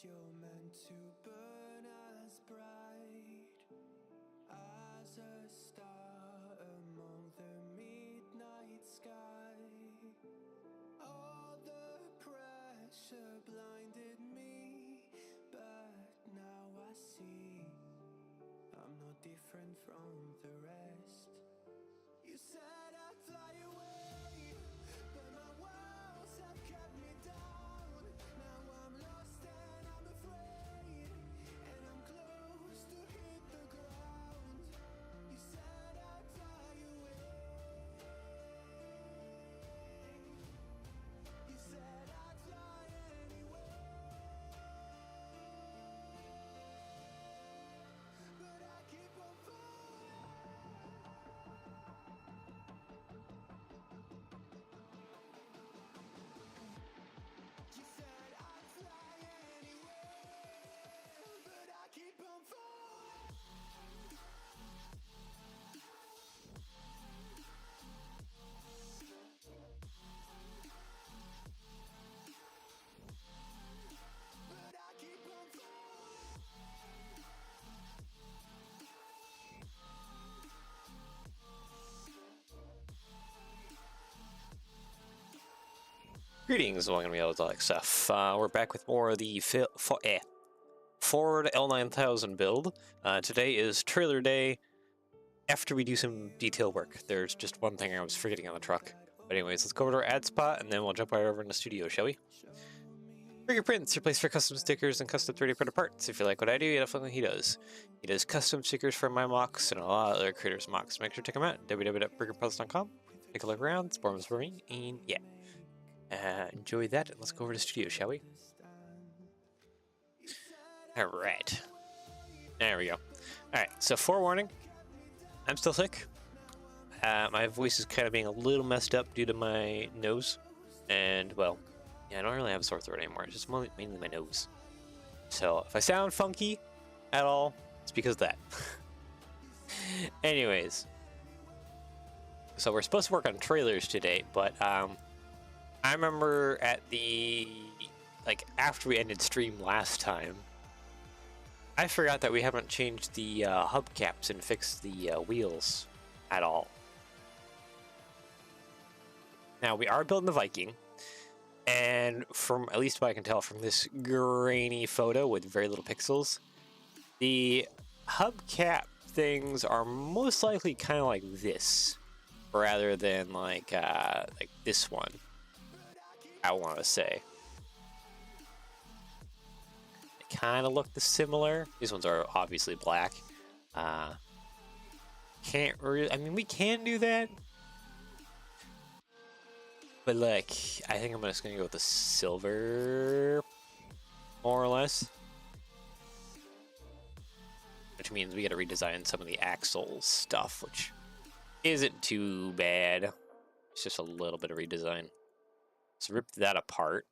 you're meant to burn as bright as a star among the midnight sky. All the pressure blinded me, but now I see I'm no different from the rest. You said I'd fly away, but my walls have kept me down. Now I'm lost and I'm afraid, and I'm close to hit the ground. You said I'd fly away. You said I'd fly anyway, but I keep on falling. You said I'd fly anyway, but I keep on falling. But I keep on falling. Greetings, welcome to Electronic Stuff. We're back with more of the Ford L9000 build. Today is trailer day after we do some detail work. There's just one thing I was forgetting on the truck. But anyways, let's go over to our ad spot and then we'll jump right over in the studio, shall we? Fingerprints, your place for custom stickers and custom 3D printed parts. If you like what I do, you definitely he does. He does custom stickers for my mocks and a lot of other creators' mocks. Make sure to check him out, www.brickerpuzzles.com. Take a look around, it's forms for me, and yeah. Enjoy that, and let's go over to the studio, shall we? Alright. There we go. Alright, so forewarning, I'm still sick. My voice is kind of being a little messed up due to my nose. And, well, yeah, I don't really have a sore throat anymore. It's just mainly my nose. So, if I sound funky at all, it's because of that. Anyways. So, we're supposed to work on trailers today, but, I remember at the, after we ended stream last time, I forgot that we haven't changed the hubcaps and fixed the wheels at all. Now, we are building the Viking, and from, at least what I can tell from this grainy photo with very little pixels, the hubcap things are most likely kind of like this, rather than like this one. I want to say they kind of look similar. These ones are obviously black. Can't really. I mean, we can do that, but like, I think I'm just gonna go with the silver, more or less. Which means we got to redesign some of the axle stuff, which isn't too bad. It's just a little bit of redesign. So rip that apart.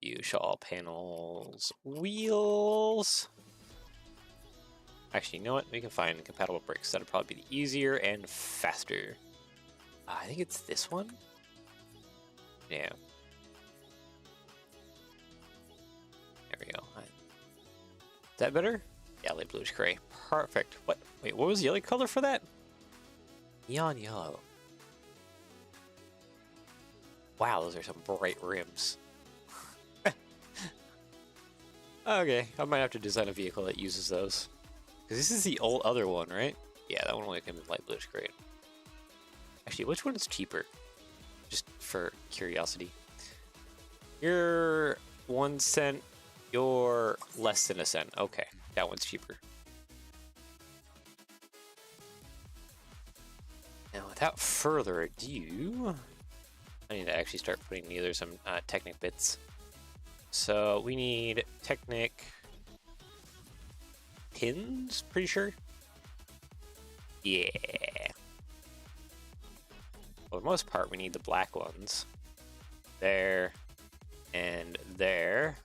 View show all panels, wheels. Actually, you know what? We can find compatible brakes. That'll probably be the easier and faster. I think it's this one. Yeah. There we go. Is that better? Yeah, light bluish gray. Perfect. What? Wait, what was the other color for that? Neon yellow. Wow, those are some bright rims. Okay, I might have to design a vehicle that uses those. Because this is the old other one, right? Yeah, that one only came in light bluish gray. Actually, which one is cheaper? Just for curiosity. You're 1 cent, you're less than a cent. Okay, that one's cheaper. Now, without further ado, I need to actually start putting together some Technic bits. So we need Technic pins, pretty sure. Yeah. For the most part, we need the black ones. There and there.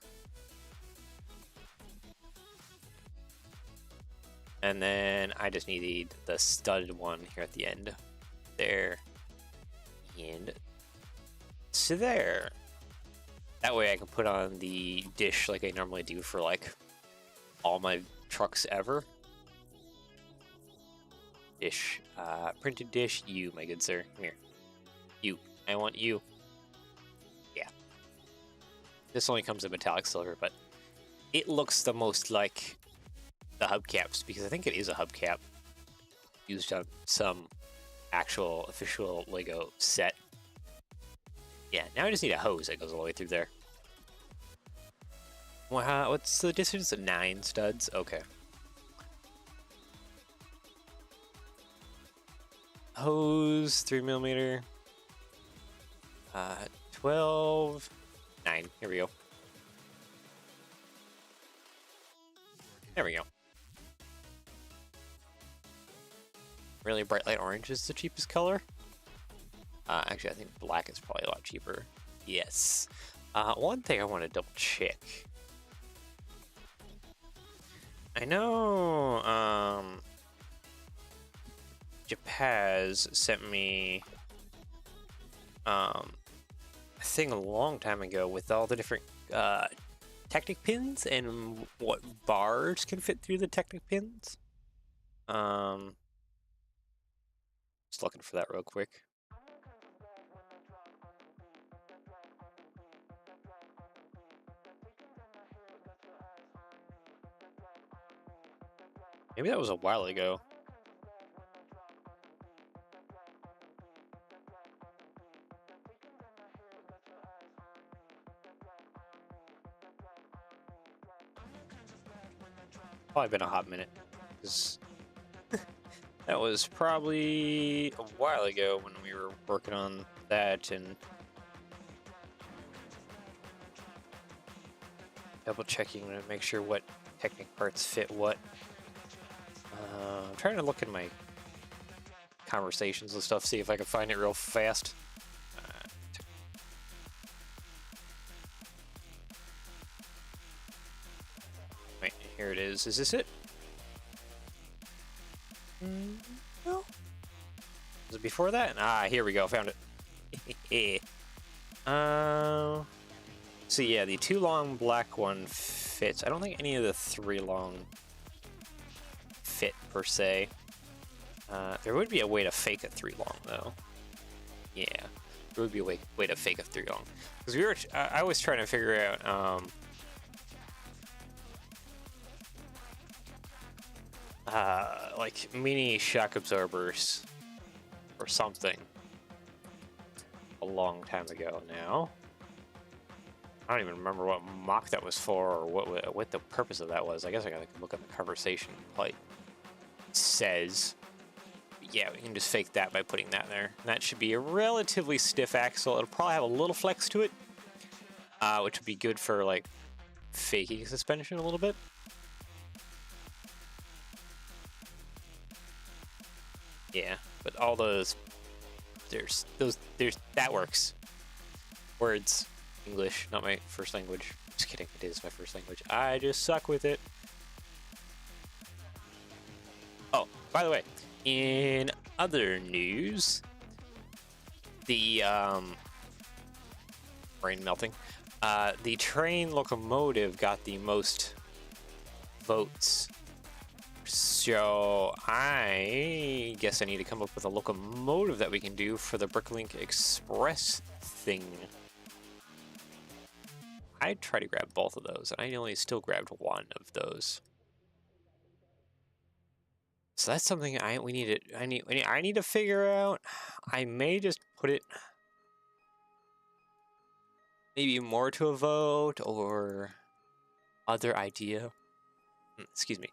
And then I just need the studded one here at the end. There and to there. That way I can put on the dish like I normally do for like all my trucks ever. Dish, printed dish, you, my good sir, come here. You, I want you. Yeah. This only comes in metallic silver, but it looks the most like the hubcaps, because I think it is a hubcap used on some actual official Lego set. Yeah, now I just need a hose that goes all the way through there. Wow, what's the distance? 9 studs? Okay. Hose, 3mm. 12, 9. Here we go. There we go. Really bright light orange is the cheapest color. Actually, I think black is probably a lot cheaper. Yes. One thing I want to double check. I know, Japaz sent me, a thing a long time ago with all the different, Technic pins and what bars can fit through the Technic pins. Just looking for that real quick. Maybe that was a while ago. Probably been a hot minute, 'cause that was probably a while ago when we were working on that and double checking to make sure what Technic parts fit what. I'm trying to look in my conversations and stuff, see if I can find it real fast. Wait, here it is. Is this it? No. Was it before that? Ah, here we go. Found it. So yeah, the 2 long black one fits. I don't think any of the 3 long fit per se. There would be a way to fake a 3 long though. Yeah, there would be a way to fake a 3 long, because we were. I was trying to figure out like mini shock absorbers or something a long time ago now. I don't even remember what mock that was for or what the purpose of that was. I guess I gotta look at the conversation. Like it says, yeah, we can just fake that by putting that there. And that should be a relatively stiff axle. It'll probably have a little flex to it, which would be good for like faking suspension a little bit. Yeah, but all those, that works. Words, English, not my first language. Just kidding, it is my first language. I just suck with it. Oh, by the way, in other news, the, brain melting, the train locomotive got the most votes. So I guess I need to come up with a locomotive that we can do for the Bricklink Express thing. I tried to grab both of those, and I only still grabbed one of those. So that's something I need to figure out. I may just put it maybe more to a vote, or other idea. Excuse me.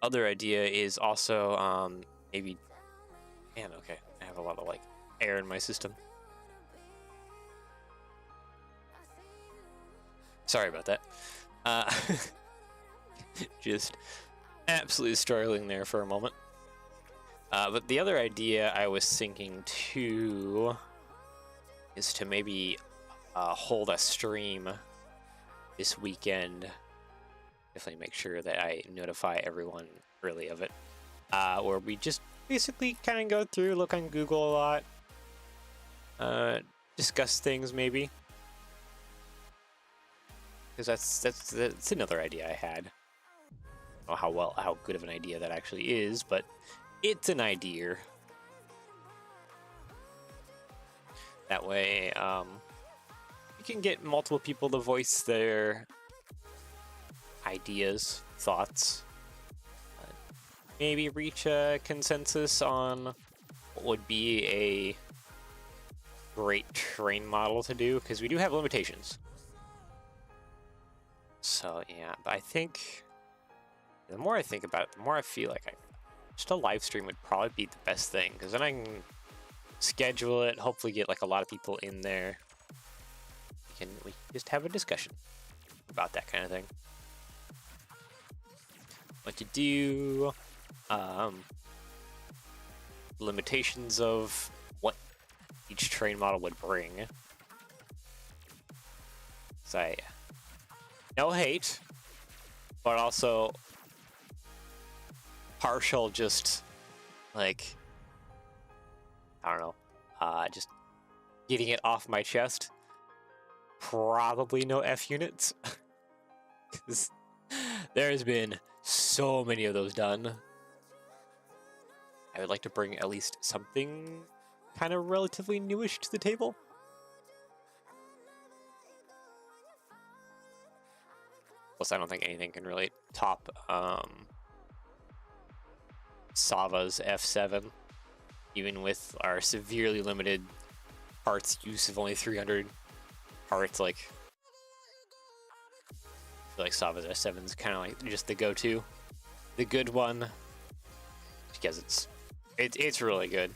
Other idea is also maybe. Man, okay, I have a lot of like air in my system. Sorry about that. Just absolutely struggling there for a moment. But the other idea I was thinking too is to maybe hold a stream this weekend. Definitely make sure that I notify everyone early of it. Where we just basically kind of go through, look on Google a lot, discuss things maybe. because that's another idea I had. I don't know how good of an idea that actually is, but it's an idea. That way, you can get multiple people to voice their ideas, thoughts. Maybe reach a consensus on what would be a great train model to do, because we do have limitations. So yeah, but I think the more I think about it, the more I feel like just a live stream would probably be the best thing, because then I can schedule it, hopefully get like a lot of people in there. We can just have a discussion about that kind of thing. What to do, limitations of what each train model would bring. So no hate, but also partial just like, I don't know, just getting it off my chest. Probably no F units, because there's been so many of those done. I would like to bring at least something kind of relatively newish to the table. Plus, I don't think anything can really top Sava's F7, even with our severely limited parts use of only 300 parts. Like, I feel like Sava's F7 is kind of like just the go-to, the good one, because it's really good.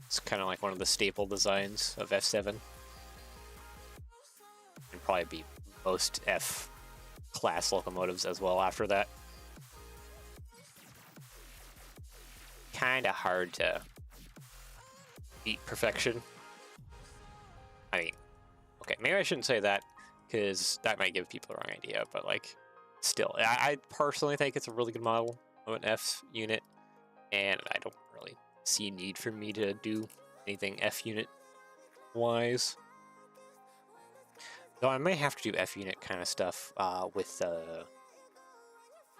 It's kind of like one of the staple designs of F7. And probably be most F class locomotives as well after that. Kind of hard to beat perfection. I mean, okay, maybe I shouldn't say that, because that might give people the wrong idea, but like, still, I personally think it's a really good model of an F unit, and I don't really see a need for me to do anything F unit wise. Though I may have to do F unit kind of stuff with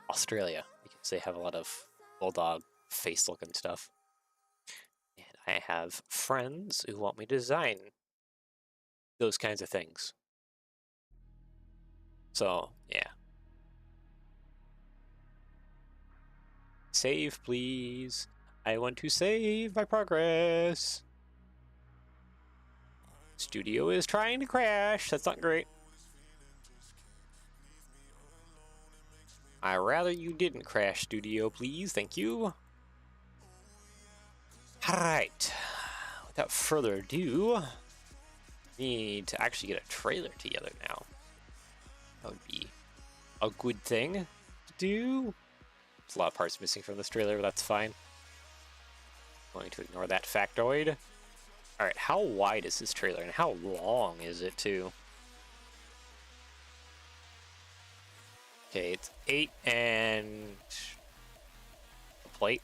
Australia, because they have a lot of bulldog face looking stuff. And I have friends who want me to design those kinds of things. So, yeah. Save, please. I want to save my progress. Studio is trying to crash. That's not great. I'd rather you didn't crash, Studio, please. Thank you. Alright. Without further ado, we need to actually get a trailer together now. That would be a good thing to do. There's a lot of parts missing from this trailer, but that's fine. Going to ignore that factoid. Alright, how wide is this trailer, and how long is it, too? Okay, it's 8 and a plate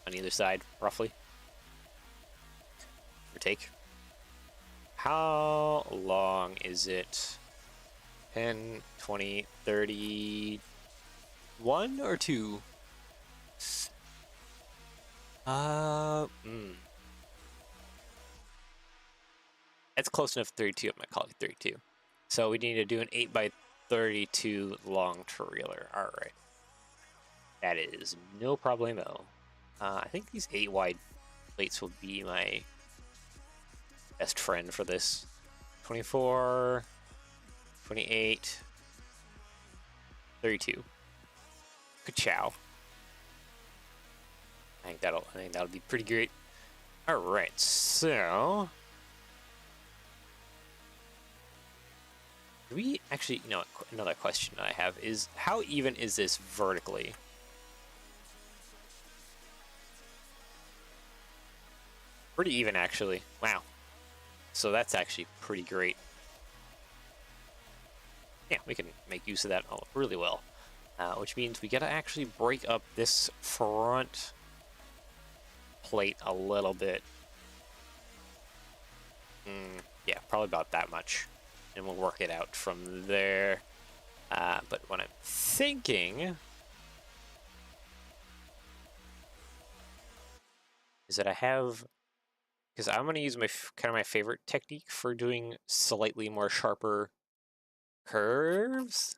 on either side, roughly. Or take. How long is it? 10, 20, 31 or 2? That's close enough to 32. I'm gonna call it 32. So we need to do an 8x32 long trailer. Alright. That is no problemo. I think these 8 wide plates will be my best friend for this. 24, 28, 32. Ka-chow. I think that'll be pretty great. Alright, so we actually, you know, another question I have is, how even is this vertically? Pretty even, actually. Wow. So that's actually pretty great. Yeah, we can make use of that really well. Which means we gotta actually break up this front plate a little bit. Yeah, probably about that much. and we'll work it out from there. But what I'm thinking is that I have, because I'm going to use my kind of my favorite technique for doing slightly more sharper curves.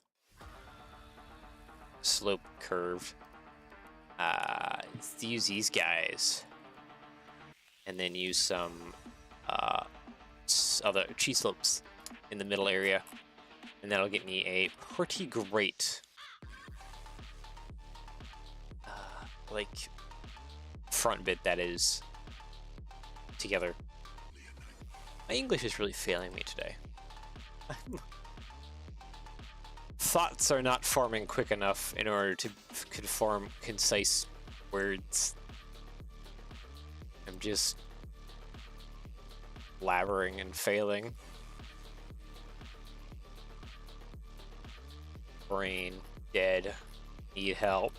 Slope curve. Use these guys, and then use some other cheese slopes in the middle area, and that'll get me a pretty great like front bit that is together. My English is really failing me today. Thoughts are not forming quick enough in order to form concise words. I'm just blabbering and failing. Brain dead. Need help.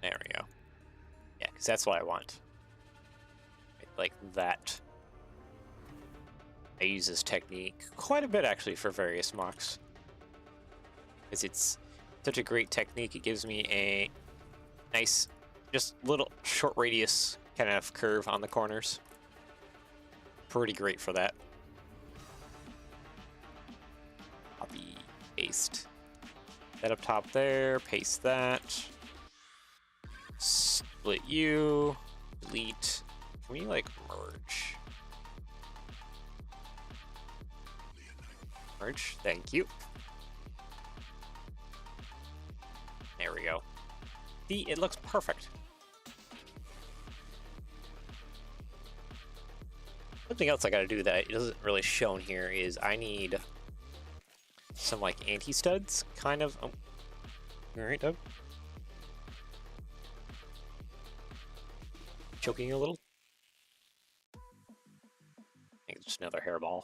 There we go. Yeah, because that's what I want. Like that. I use this technique quite a bit, actually, for various mocks. Because it's such a great technique. It gives me a nice, just little short radius kind of curve on the corners. Pretty great for that. Copy, paste. That up top there, paste that. Split you, delete. Can we, like, merge? Merge, thank you. There we go. See, it looks perfect. Something else I gotta do that isn't really shown here is I need some like anti-studs, kind of. Oh. Alright, Doug. Choking a little. I think it's just another hairball.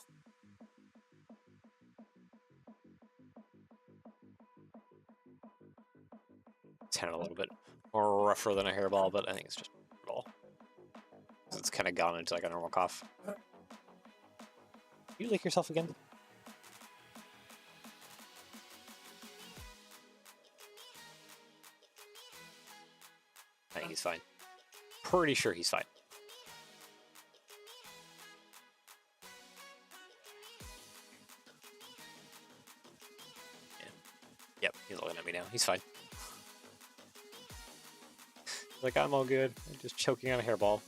It's kind of a little bit more rougher than a hairball, but I think it's just a hairball. It's kind of gone into like a normal cough. You lick yourself again? I think he's fine. Pretty sure he's fine. Yeah. Yep, he's looking at me now. He's fine. Like, I'm all good. I'm just choking on a hairball.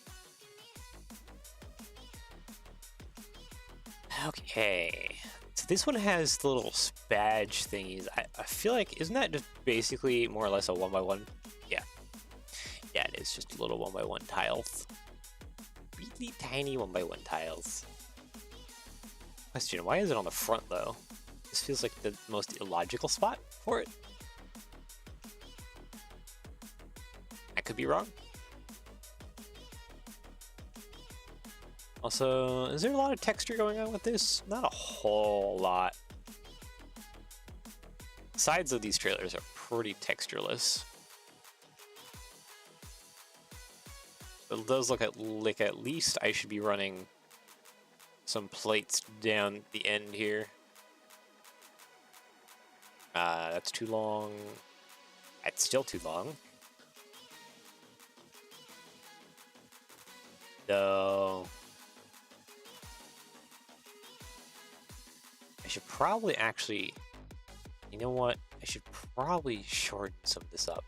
Okay. So this one has the little badge thingies. I feel like, isn't that just basically more or less a 1x1? Yeah. Yeah, it is just little 1x1 tiles. Really tiny 1x1 tiles. Question, why is it on the front though? This feels like the most illogical spot for it. I could be wrong. Also, is there a lot of texture going on with this? Not a whole lot. Sides of these trailers are pretty textureless. It does look like at least I should be running some plates down the end here. That's too long. That's still too long. So I should probably actually, you know what? I should probably shorten some of this up.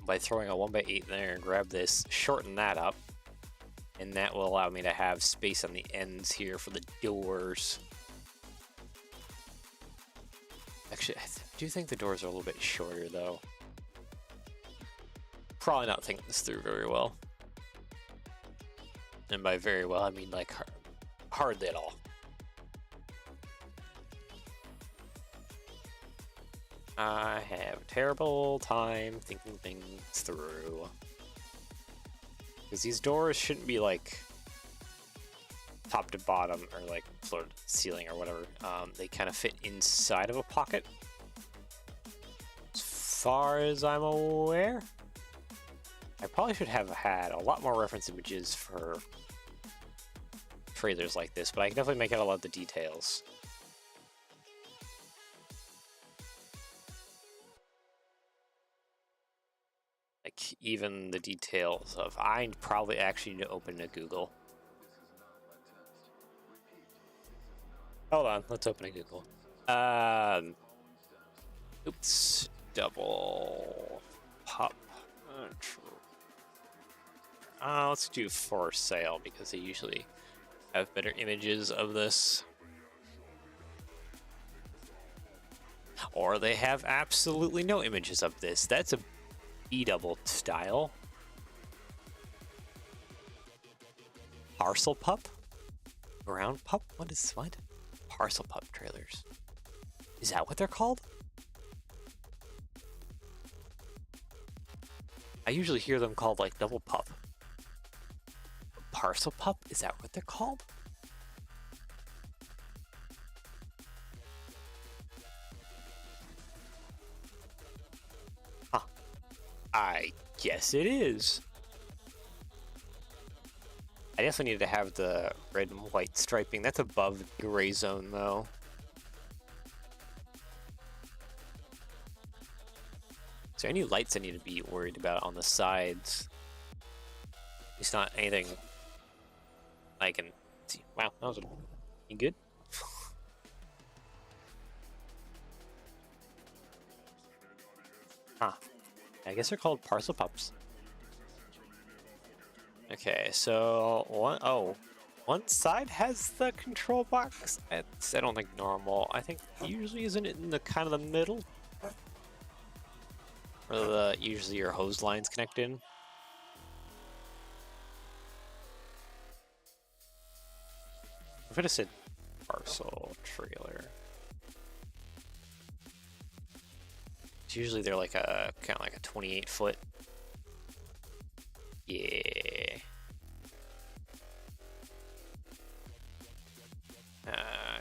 By throwing a 1x8 there, grab this, shorten that up, and that will allow me to have space on the ends here for the doors. Actually, I do think the doors are a little bit shorter though. Probably not thinking this through very well. And by very well, I mean like hardly at all. I have a terrible time thinking things through. Because these doors shouldn't be like top to bottom or like floor to ceiling or whatever. They kind of fit inside of a pocket. As far as I'm aware. I probably should have had a lot more reference images for trailers like this, but I can definitely make out a lot of the details. Like, even the details of... I probably actually need to open a Google. Hold on, let's open a Google. Oops, double pop. Let's do for sale because they usually have better images of this. Or they have absolutely no images of this. That's a B-double style. Parcel pup? Ground pup? What? Parcel pup trailers. Is that what they're called? I usually hear them called like double pup. Parcel pup? Is that what they're called? Huh. I guess it is. I definitely need to have the red and white striping. That's above the gray zone, though. Is there any lights I need to be worried about on the sides? It's not anything I can see. Wow, that was you good? Huh. I guess they're called parcel pups. Okay, so one side has the control box. It's, I don't think normal. I think usually isn't it in the kind of the middle, where the usually your hose lines connect in. If it had said parcel trailer, it's usually they're like a kind of like a 28-foot. Yeah.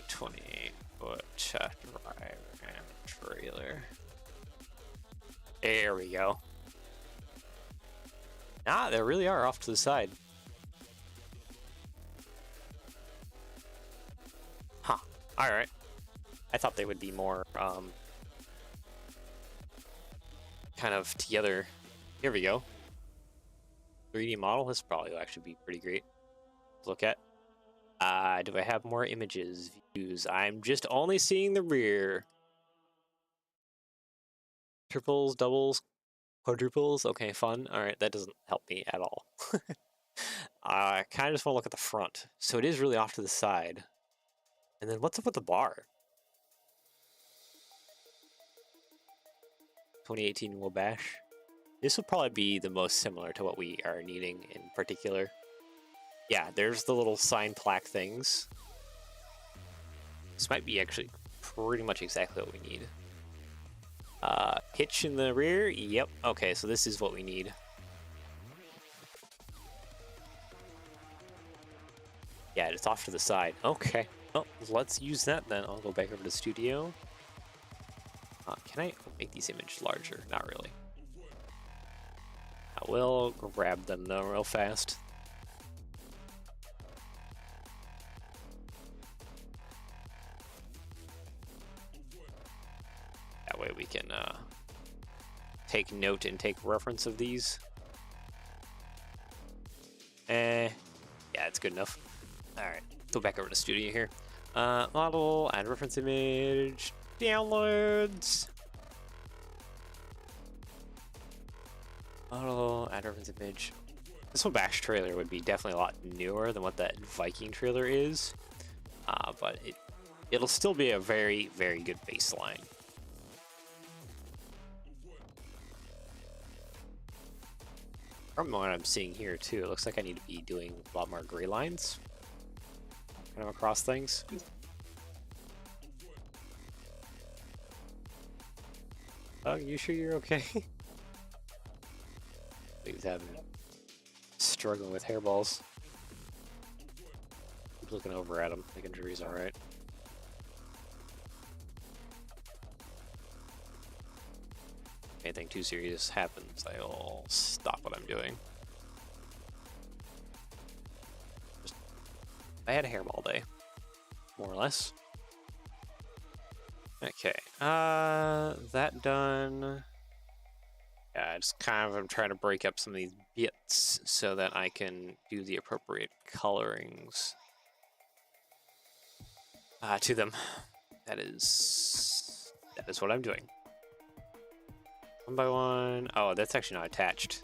28-foot drive and trailer. There we go. Ah, they really are off to the side. Huh. Alright. I thought they would be more, kind of together. Here we go. 3D model. This probably will actually be pretty great to look at. Do I have more images? Views. I'm just only seeing the rear. Triples, doubles, quadruples. Okay, fun. Alright, that doesn't help me at all. I kind of just want to look at the front. So it is really off to the side. And then what's up with the bar? 2018 Wabash. This will probably be the most similar to what we are needing in particular. Yeah, there's the little sign plaque things. This might be actually pretty much exactly what we need. Hitch in the rear. Yep. Okay, so this is what we need. Yeah, it's off to the side. Okay. Well, let's use that then. I'll go back over to the studio. Can I make these images larger? Not really. I will grab them though real fast. That way we can take note and take reference of these. Yeah, it's good enough. Alright, go back over to studio here. Model, add reference image, downloads. Model, add reference image. This Wabash trailer would be definitely a lot newer than what that Viking trailer is. But it'll still be a very, very good baseline. From what I'm seeing here too, it looks like I need to be doing a lot more gray lines kind of across things. Oh, you sure you're okay? He's struggling with hairballs. Keep looking over at him, making sure he's alright. anything too serious happens, I'll stop what I'm doing. Just bad hair all day, more or less. Okay, that done. Yeah, I just kind of am trying to break up some of these bits so that I can do the appropriate colorings to them. That is what I'm doing. One by one. Oh, that's actually not attached.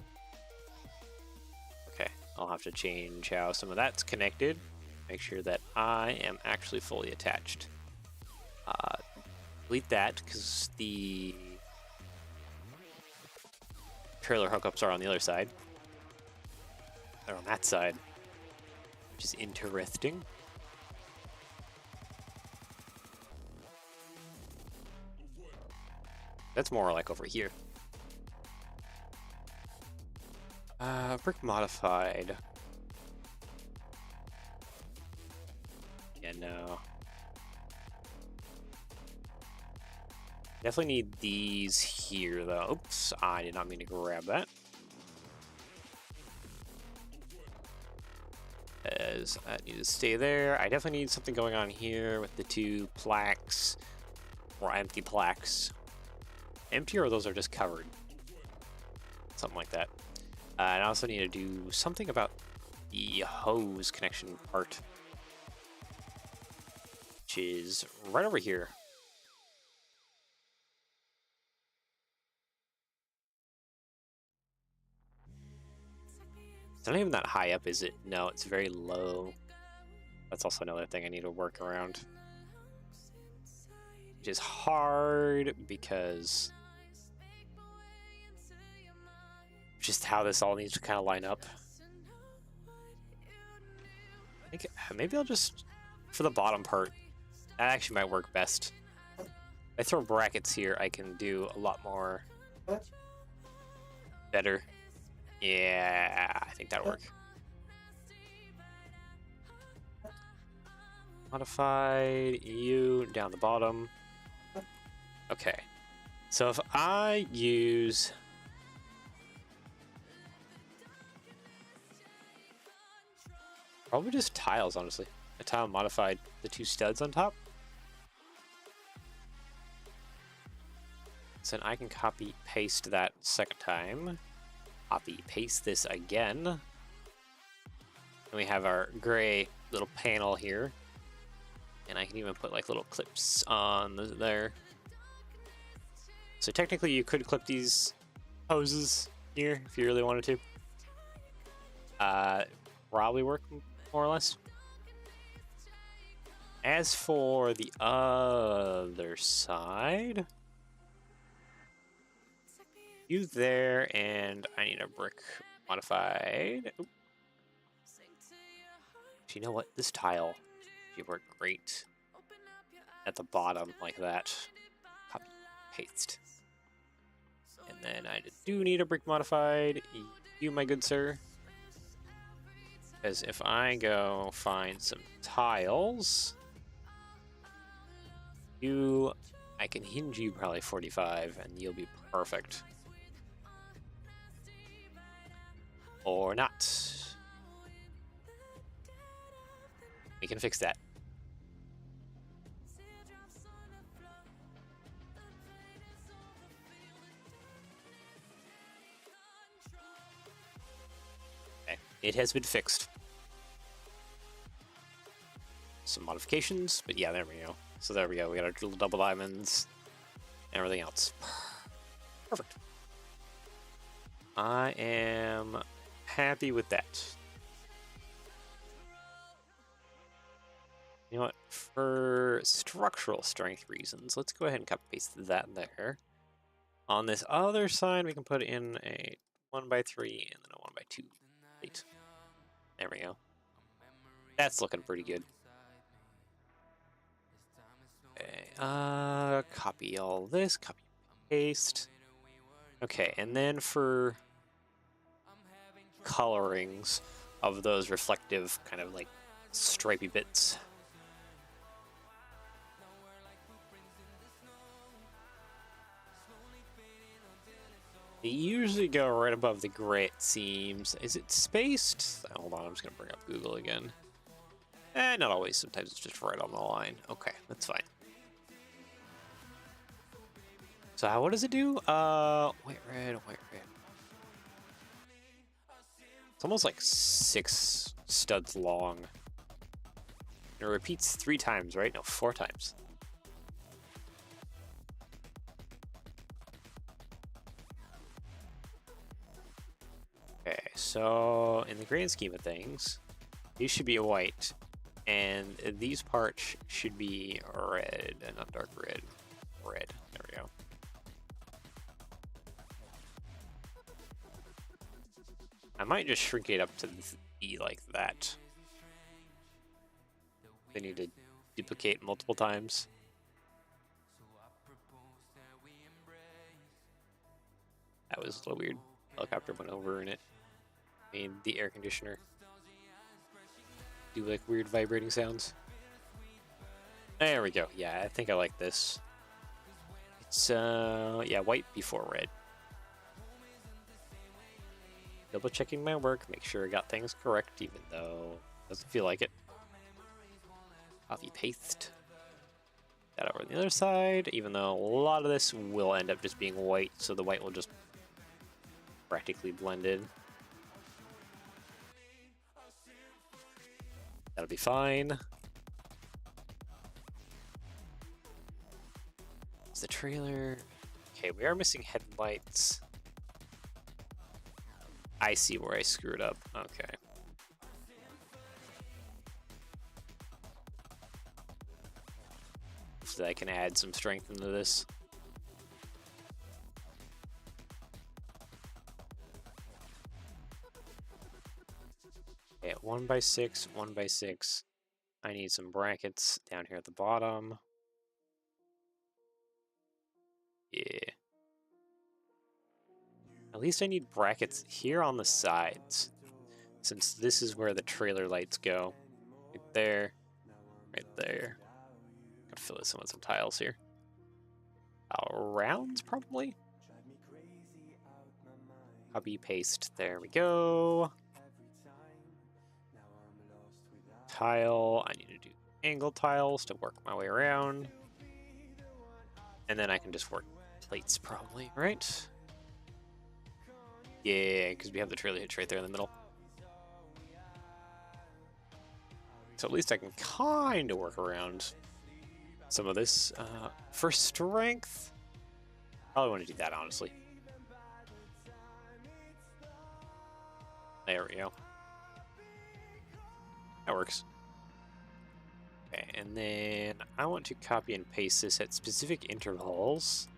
Okay, I'll have to change how some of that's connected. Make sure that I am actually fully attached. Delete that because the trailer hookups are on the other side. They're on that side, which is interesting. That's more like over here. Brick modified. Yeah, no. Definitely need these here, though. Oops, I did not mean to grab that. As I need to stay there. I definitely need something going on here with the two plaques, or empty plaques. Empty, or those are just covered? Something like that. And I also need to do something about the hose connection part, which is right over here. It's not even that high up, is it? No, it's very low. That's also another thing I need to work around. Which is hard because just how this all needs to kind of line up. I think maybe I'll just, for the bottom part, that actually might work best. If I throw brackets here, I can do a lot more better. Yeah, I think that'll work. Modified you down the bottom. Okay, so if I use probably just tiles, honestly. A tile modified the two studs on top. So then I can copy paste that second time. Copy paste this again. And we have our gray little panel here. And I can even put like little clips on there. So technically you could clip these hoses here if you really wanted to. Probably work more or less. As for the other side, you there, and I need a brick modified. Oop. You know what? This tile should work great at the bottom like that. Copy, paste. And then I do need a brick modified. You, my good sir. Because if I go find some tiles, I can hinge you probably 45 and you'll be perfect. Or not. We can fix that. Okay, it has been fixed. Some modifications, but yeah, there we go. So there we go. We got our little double diamonds and everything else. Perfect. I am happy with that. You know what? For structural strength reasons, let's go ahead and copy paste that there. On this other side, we can put in a 1x3 and then a 1x2 plate. There we go. That's looking pretty good. Okay, copy all this, copy paste. Okay, and then for colorings of those reflective kind of like stripy bits. They usually go right above the gray, it seems. Is it spaced? Hold on, I'm just gonna bring up Google again. Not always. Sometimes it's just right on the line. Okay, that's fine. So what does it do? White, red, white, red. It's almost like 6 studs long. It repeats 3 times, right? No, 4 times. Okay, so in the grand scheme of things, these should be white, and these parts should be red, and not dark red. Red. There we go. I might just shrink it up to be like that. They need to duplicate multiple times. That was a little weird. Helicopter went over and it made the air conditioner do like weird vibrating sounds. There we go. Yeah, I think I like this. It's yeah, white before red. Double checking my work, make sure I got things correct, even though it doesn't feel like it. Copy paste that over on the other side, even though a lot of this will end up just being white, so the white will just practically blend in. That'll be fine. It's the trailer. Okay, we are missing headlights. I see where I screwed up. Okay. So I can add some strength into this. Okay, 1x6, 1x6. I need some brackets down here at the bottom. Yeah. At least I need brackets here on the sides, since this is where the trailer lights go. Right there. Right there. Gotta fill this in with some tiles here. Rounds, probably? Copy, paste. There we go. Tile. I need to do angle tiles to work my way around. And then I can just work plates, probably, right? Yeah, because we have the trailer hitch right there in the middle. So at least I can kind of work around some of this. For strength, probably want to do that, honestly. There we go. That works. Okay, and then I want to copy and paste this at specific intervals.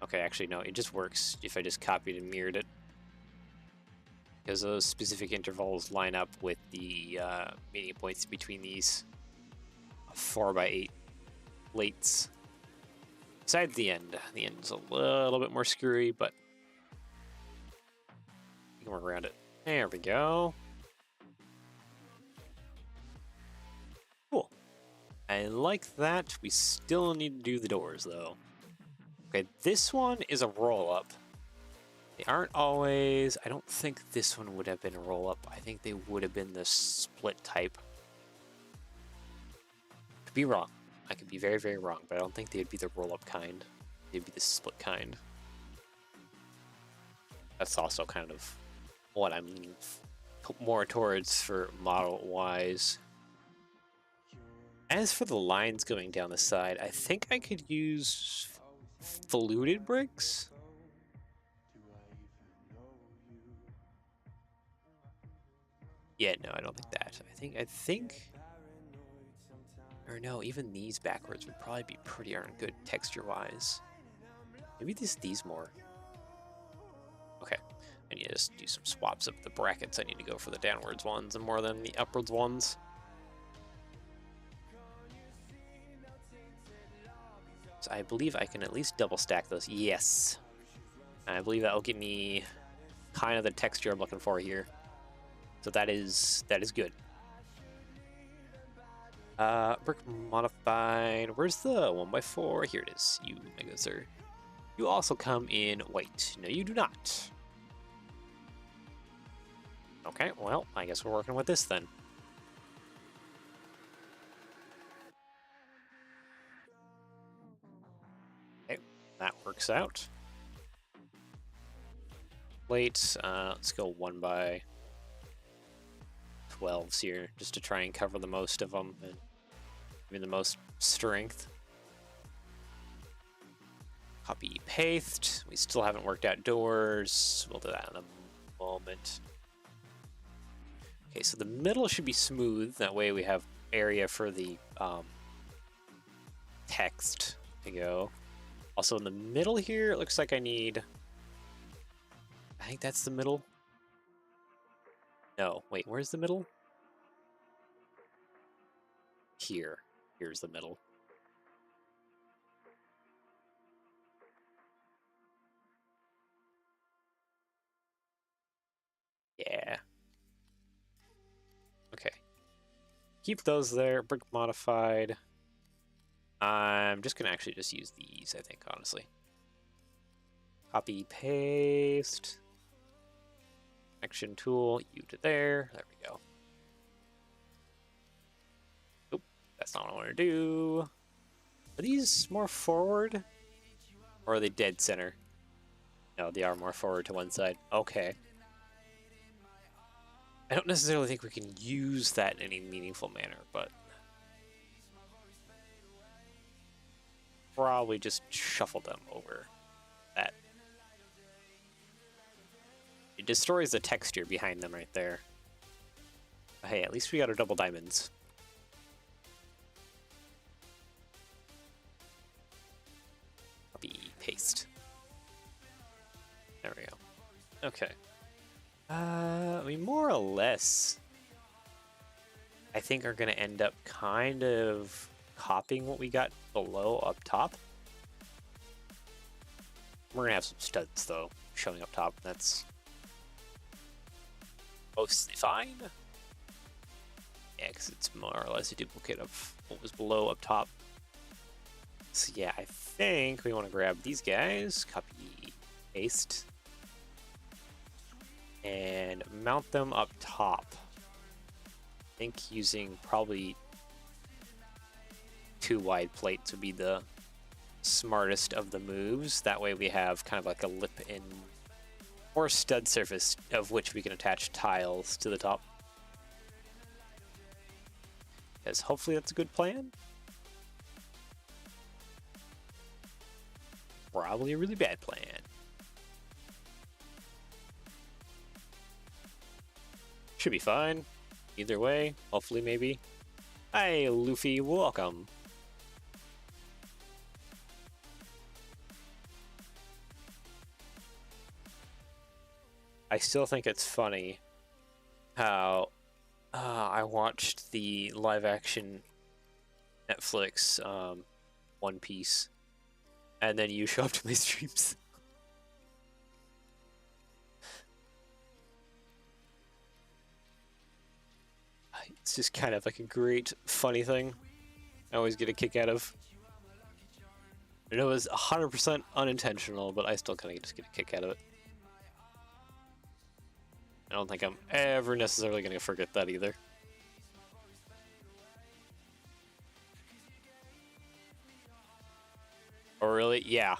Okay, actually, no, it just works if I just copied and mirrored it, because those specific intervals line up with the meeting points between these 4x8 plates. Besides the end. The end's a little bit more screwy, but you can work around it. There we go. Cool. I like that. We still need to do the doors, though. Okay, this one is a roll-up. They aren't always... I don't think this one would have been a roll-up. I think they would have been the split type. Could be wrong. I could be very, very wrong, but I don't think they'd be the roll-up kind. They'd be the split kind. That's also kind of what I'm leaning more towards for model-wise. As for the lines going down the side, I think I could use fluted bricks. Yeah, no, I don't think that. I think, or no, even these backwards would probably be pretty darn good texture-wise. Maybe these more. Okay, I need to just do some swaps of the brackets. I need to go for the downwards ones and more than the upwards ones. So I believe I can at least double stack those. Yes. And I believe that will give me kind of the texture I'm looking for here. So that is good. Brick modified. Where's the 1x4? Here it is. You mega sir. You also come in white. No, you do not. Okay, well, I guess we're working with this then. Okay, that works out. Plates, let's go 1 by 12s here, just to try and cover the most of them and give me the most strength. Copy, paste. We still haven't worked out doors. We'll do that in a moment. Okay, so the middle should be smooth. That way we have area for the text to go. Also in the middle here, it looks like I need... I think that's the middle. No, wait, where's the middle? Here. Here's the middle. Yeah. Okay. Keep those there. Brick modified. I'm just gonna actually just use these, I think, honestly. Copy, paste. Action tool, you to there. There we go. Oop, that's not what I want to do. Are these more forward? Or are they dead center? No, they are more forward to one side. Okay. I don't necessarily think we can use that in any meaningful manner, but... probably just shuffle them over that. It destroys the texture behind them right there. But hey, at least we got our double diamonds. Copy, paste. There we go. Okay. I mean, more or less, I think are going to end up kind of copying what we got below up top. We're going to have some studs, though, showing up top. That's mostly fine. Yeah, because it's more or less a duplicate of what was below up top. So yeah, I think we want to grab these guys, copy, paste, and mount them up top. I think using probably 2 wide plates would be the smartest of the moves. That way we have kind of like a lip in or stud surface of which we can attach tiles to the top. Because hopefully that's a good plan. Probably a really bad plan. Should be fine. Either way, hopefully, maybe. Hi, Luffy, welcome. I still think it's funny how I watched the live-action Netflix One Piece, and then you show up to my streams. It's just kind of like a great, funny thing I always get a kick out of. And it was 100% unintentional, but I still kind of just get a kick out of it. I don't think I'm ever necessarily going to forget that either. Oh, really? Yeah.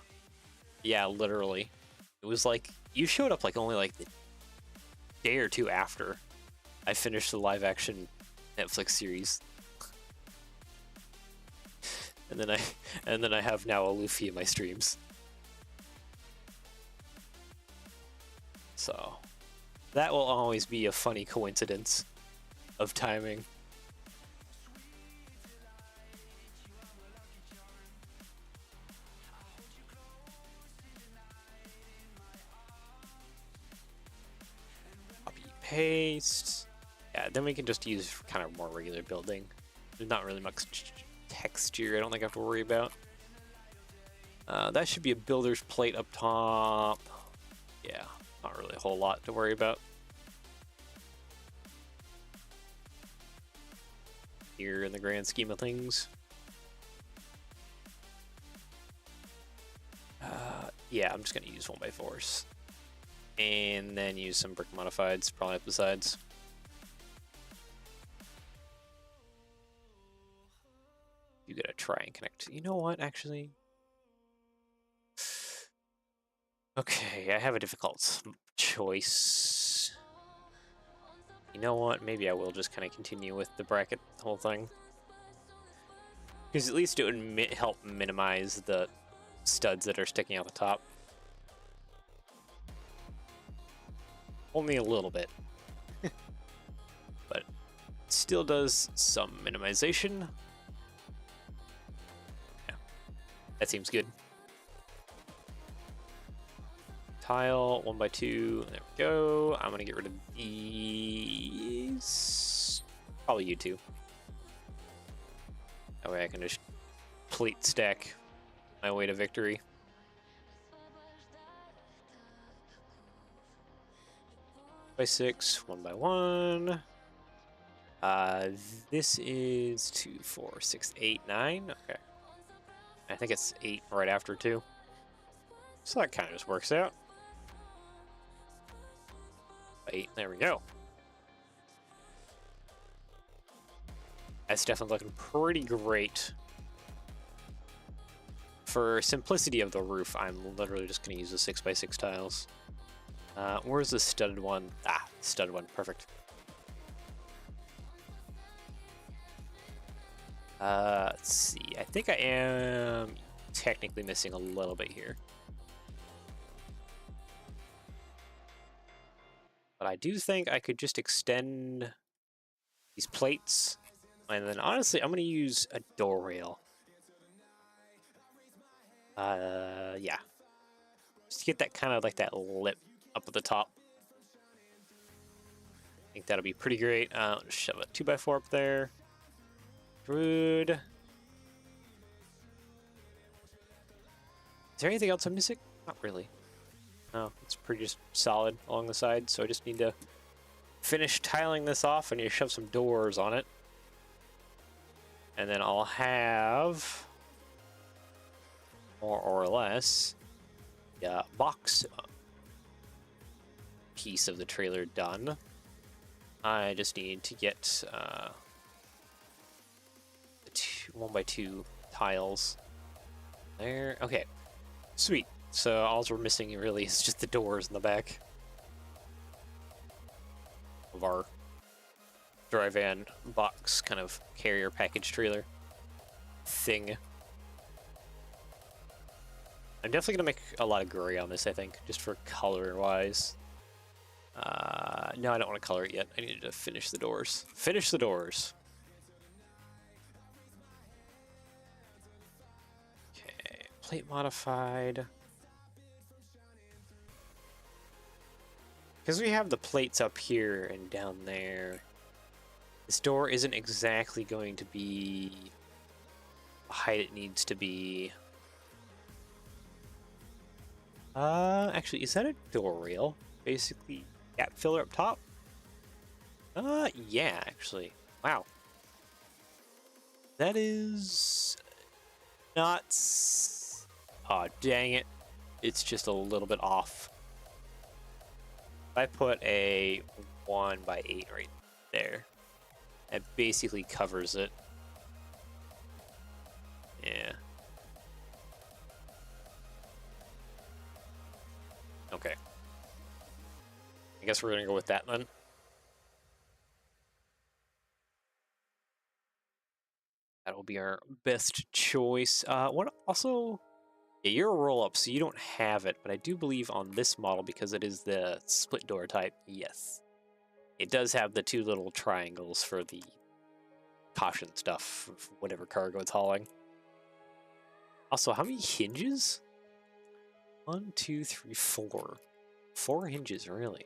Yeah, literally. It was like, you showed up like only like the day or two after I finished the live action Netflix series. And then I have now a Luffy in my streams. So that will always be a funny coincidence of timing. Copy, paste. Yeah, then we can just use kind of more regular building. There's not really much texture I don't think I have to worry about. That should be a builder's plate up top. Yeah, not really a whole lot to worry about. Here in the grand scheme of things. Yeah, I'm just gonna use 1x4s. And then use some brick modifieds, probably up the sides. You gotta try and connect. You know what, actually? Okay, I have a difficult choice. You know what, maybe I will just kind of continue with the bracket the whole thing. Because at least it would help minimize the studs that are sticking out the top. Only a little bit. But still does some minimization. Yeah, that seems good. Tile, 1x2, there we go. I'm gonna get rid of these. Probably you two. That way I can just plate stack my way to victory. By 6, 1x1. This is 2, 4, 6, 8, 9. Okay. I think it's 8 right after 2. So that kind of just works out. 8, there we go. That's definitely looking pretty great. For simplicity of the roof, I'm literally just going to use the 6x6 tiles. Where's the studded one? Ah, studded one, perfect. Let's see, I think I am technically missing a little bit here. But I do think I could just extend these plates. And then honestly, I'm going to use a door rail. Yeah. Just to get that kind of like that lip up at the top. I think that'll be pretty great. Just shove a 2x4 up there. Good. Is there anything else I'm missing? Not really. No, it's pretty just solid along the side. So I just need to finish tiling this off and you shove some doors on it. And then I'll have more or less the box piece of the trailer done. I just need to get the 1x2 tiles there. Okay, sweet. So all we're missing really is just the doors in the back of our dry van box kind of carrier package trailer thing. I'm definitely gonna make a lot of gray on this, I think, just for color wise. No, I don't want to color it yet. I need to finish the doors. Finish the doors. Okay, plate modified. Because we have the plates up here and down there, this door isn't exactly going to be the height it needs to be. Actually, is that a door rail? Basically, gap filler up top? Yeah, actually. Wow. That is not... Oh, dang it. It's just a little bit off. If I put a 1x8 right there, that basically covers it. Yeah. Okay. I guess we're gonna go with that then. That will be our best choice. What also... Yeah, you're a roll-up, so you don't have it, but I do believe on this model, because it is the split door type, yes. It does have the two little triangles for the caution stuff, whatever cargo it's hauling. Also, how many hinges? 1, 2, 3, 4. 4 hinges, really.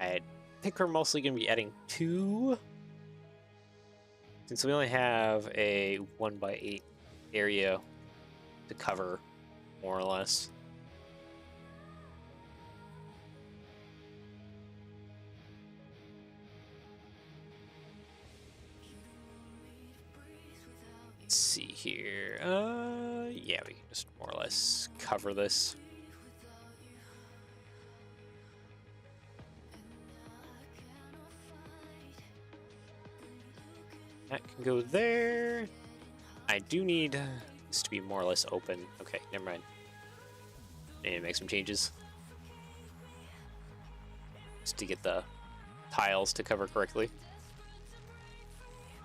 I think we're mostly going to be adding 2. Since we only have a 1x8 area to cover, more or less. see here. Yeah, we can just more or less cover this. That can go there. I do need this to be more or less open. Okay, never mind. I need to make some changes. Just to get the tiles to cover correctly.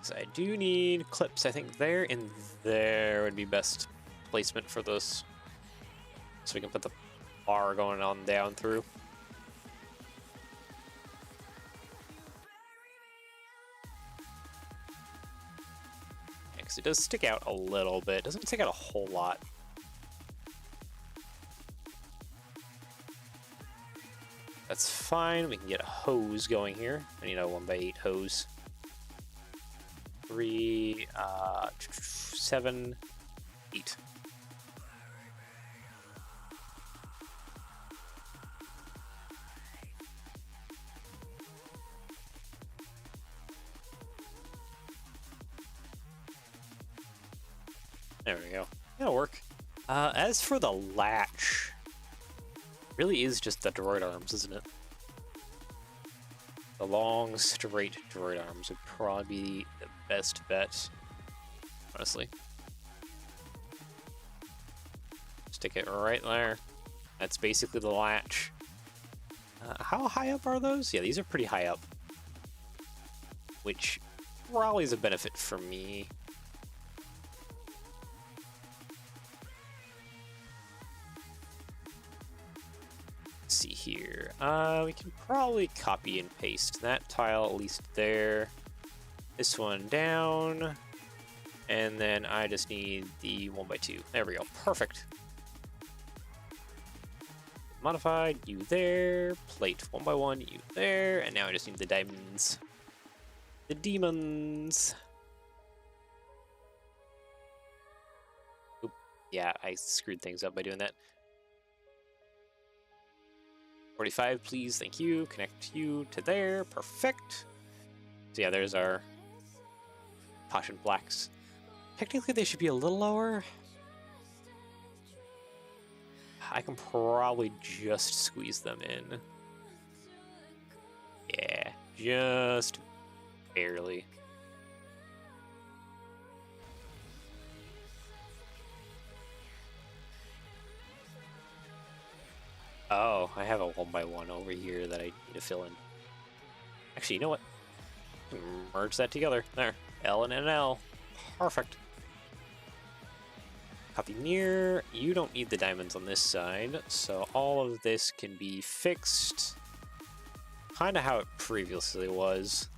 So I do need clips, I think there and there would be best placement for this. So we can put the bar going on down through. Yeah, because it does stick out a little bit. It doesn't stick out a whole lot. That's fine. We can get a hose going here. I need a 1x8 hose. 3, 7, 8. There we go. That'll work. As for the latch, really is just the droid arms, isn't it? The long, straight droid arms would probably be the best bet, honestly. Stick it right there. That's basically the latch. How high up are those? Yeah, these are pretty high up. Which probably is a benefit for me. Let's see here. We can probably copy and paste that tile at least there. This one down. And then I just need the 1x2. There we go. Perfect. Modified, you there. Plate 1x1, you there. And now I just need the diamonds. The demons. Oop. Yeah, I screwed things up by doing that. 45, please. Thank you. Connect you to there. Perfect. So yeah, there's our caution blacks. Technically, they should be a little lower. I can probably just squeeze them in. Yeah, just barely. Oh, I have a 1x1 over here that I need to fill in. Actually, you know what? Merge that together. There. L and an L. Perfect. Copy near. You don't need the diamonds on this side, so all of this can be fixed. Kind of how it previously was.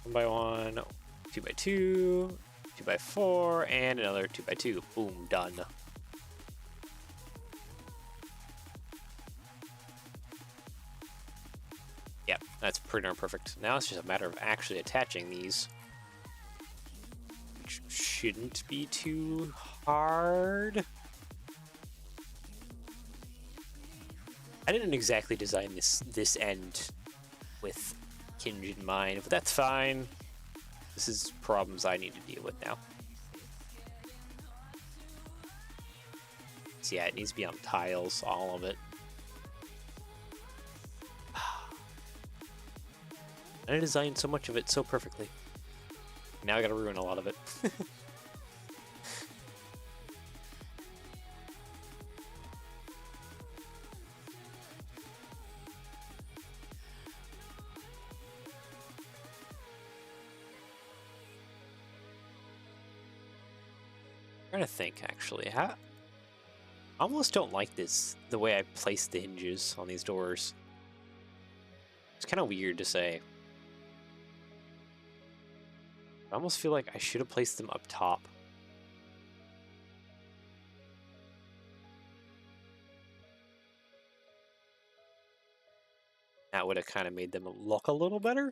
1x1, 2x2, 2x4, and another 2x2. Boom, done. Yep, that's pretty darn perfect. Now it's just a matter of actually attaching these. Which shouldn't be too hard. I didn't exactly design this end with Kinj in mind, but that's fine. This is problems I need to deal with now. So yeah, it needs to be on tiles, all of it. I designed so much of it so perfectly. Now I gotta ruin a lot of it. I'm trying to think, actually. I almost don't like the way I place the hinges on these doors. It's kind of weird to say. I almost feel like I should have placed them up top. That would have kind of made them look a little better.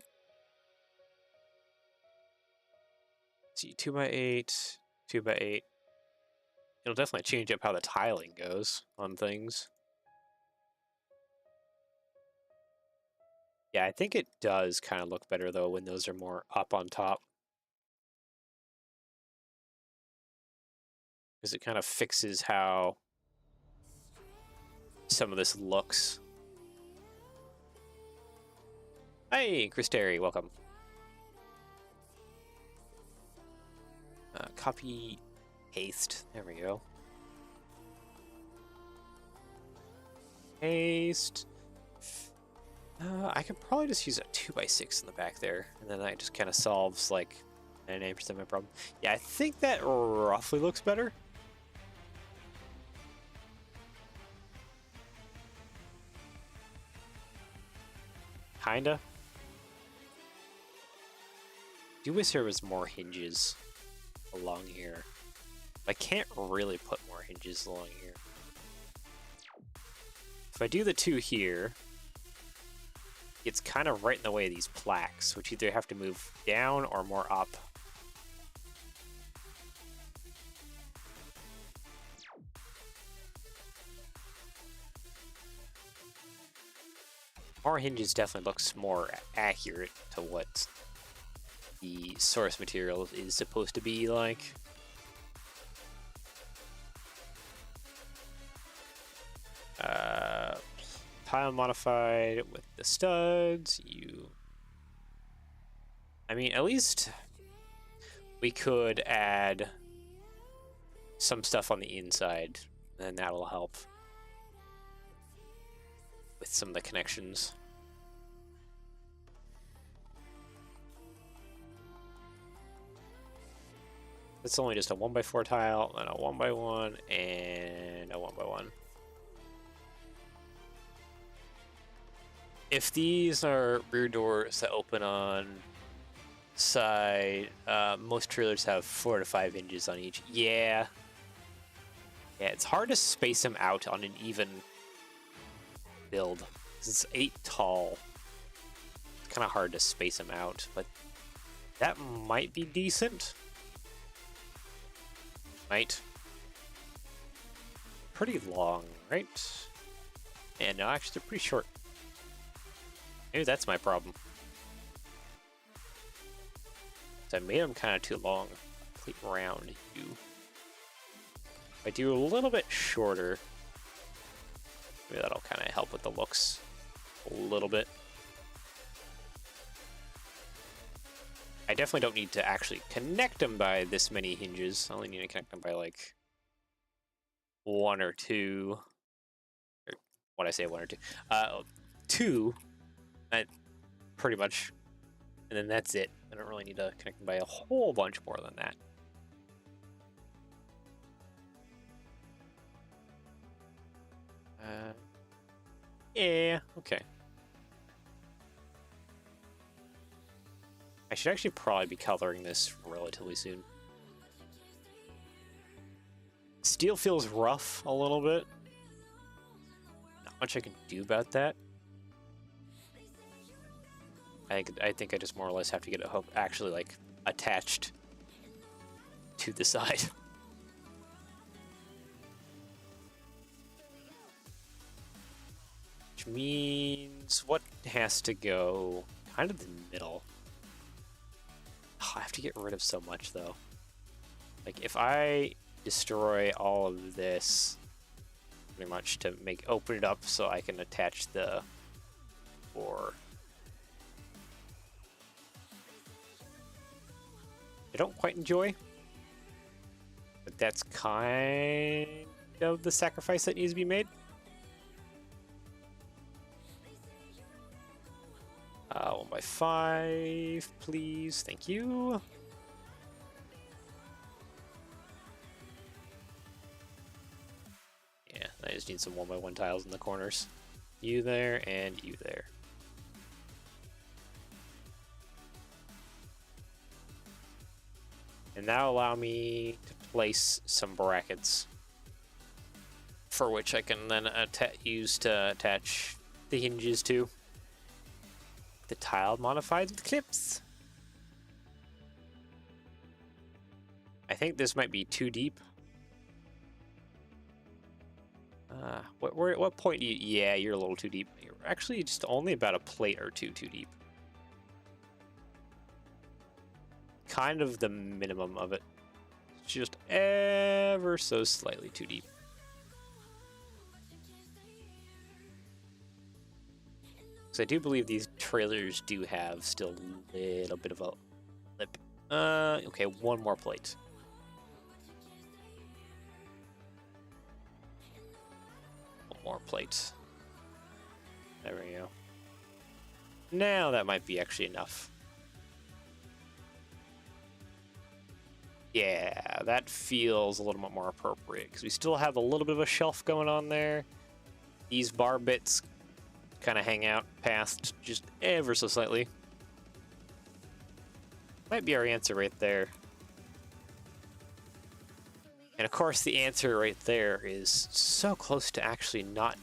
Let's see, 2x8, 2x8. It'll definitely change up how the tiling goes on things. Yeah, I think it does kind of look better, though, when those are more up on top. because it kind of fixes how some of this looks. Hey, Chris Terry, welcome. Copy, paste. There we go. Paste. I could probably just use a 2x6 in the back there, and then that just kind of solves like 99% of my problem. Yeah, I think that roughly looks better. Kinda. Do wish there was more hinges along here. I can't really put more hinges along here. If I do the 2 here, it's kind of right in the way of these plaques, which either have to move down or more up. More hinges definitely looks more accurate to what the source material is supposed to be like. Tile modified with the studs. I mean, at least we could add some stuff on the inside, and then that'll help with some of the connections. It's only just a 1x4 tile, and a 1x1, and a 1x1. If these are rear doors that open on side, most trailers have 4 to 5 inches on each. Yeah, it's hard to space them out on an even build. It's 8 tall. It's kind of hard to space them out, but that might be decent. Might. Pretty long, right? And no, actually they're pretty short. Maybe that's my problem. So I made them kind of too long. Complete round you. If I do a little bit shorter, maybe that'll kind of help with the looks a little bit. I definitely don't need to actually connect them by this many hinges. I only need to connect them by like 1 or 2. Or what I say, 1 or 2. 2. Pretty much, and then that's it. I don't really need to connect them by a whole bunch more than that. Yeah, okay. I should actually probably be coloring this relatively soon. Steel feels rough a little bit. Not much I can do about that. I think I just more or less have to get a hook actually like attached to the side. Which means what has to go kind of the middle. Oh, I have to get rid of so much though. Like if I destroy all of this pretty much to open it up so I can attach the or I don't quite enjoy, but that's kind of the sacrifice that needs to be made. 1x5, please. Thank you. Yeah, I just need some 1x1 tiles in the corners. You there and you there. And now allow me to place some brackets for which I can then use to attach the hinges to. The tile modified with clips. I think this might be too deep. What point do you... Yeah, you're a little too deep. You're actually just only about a plate or two too deep. Kind of the minimum of it. just ever so slightly too deep. Because I do believe these trailers do have still a little bit of a lip. Okay, one more plate. One more plate. There we go. Now that might be actually enough. Yeah, that feels a little bit more appropriate because we still have a little bit of a shelf going on there. These bar bits kind of hang out past just ever so slightly. Might be our answer right there. And of course the answer right there is so close to actually not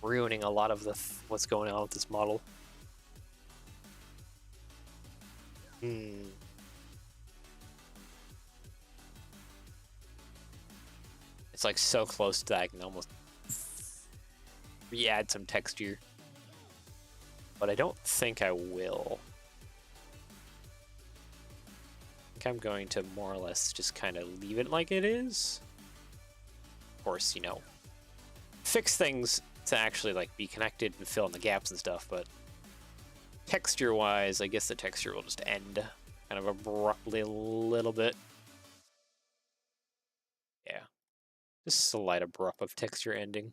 ruining a lot of the what's going on with this model. It's like so close to that I can almost re-add some texture. But I don't think I will. I think I'm going to more or less just kind of leave it like it is. Of course, you know, fix things to actually like be connected and fill in the gaps and stuff, but texture-wise, I guess the texture will just end kind of abruptly a little bit. Yeah. Just a slight abrupt of texture ending.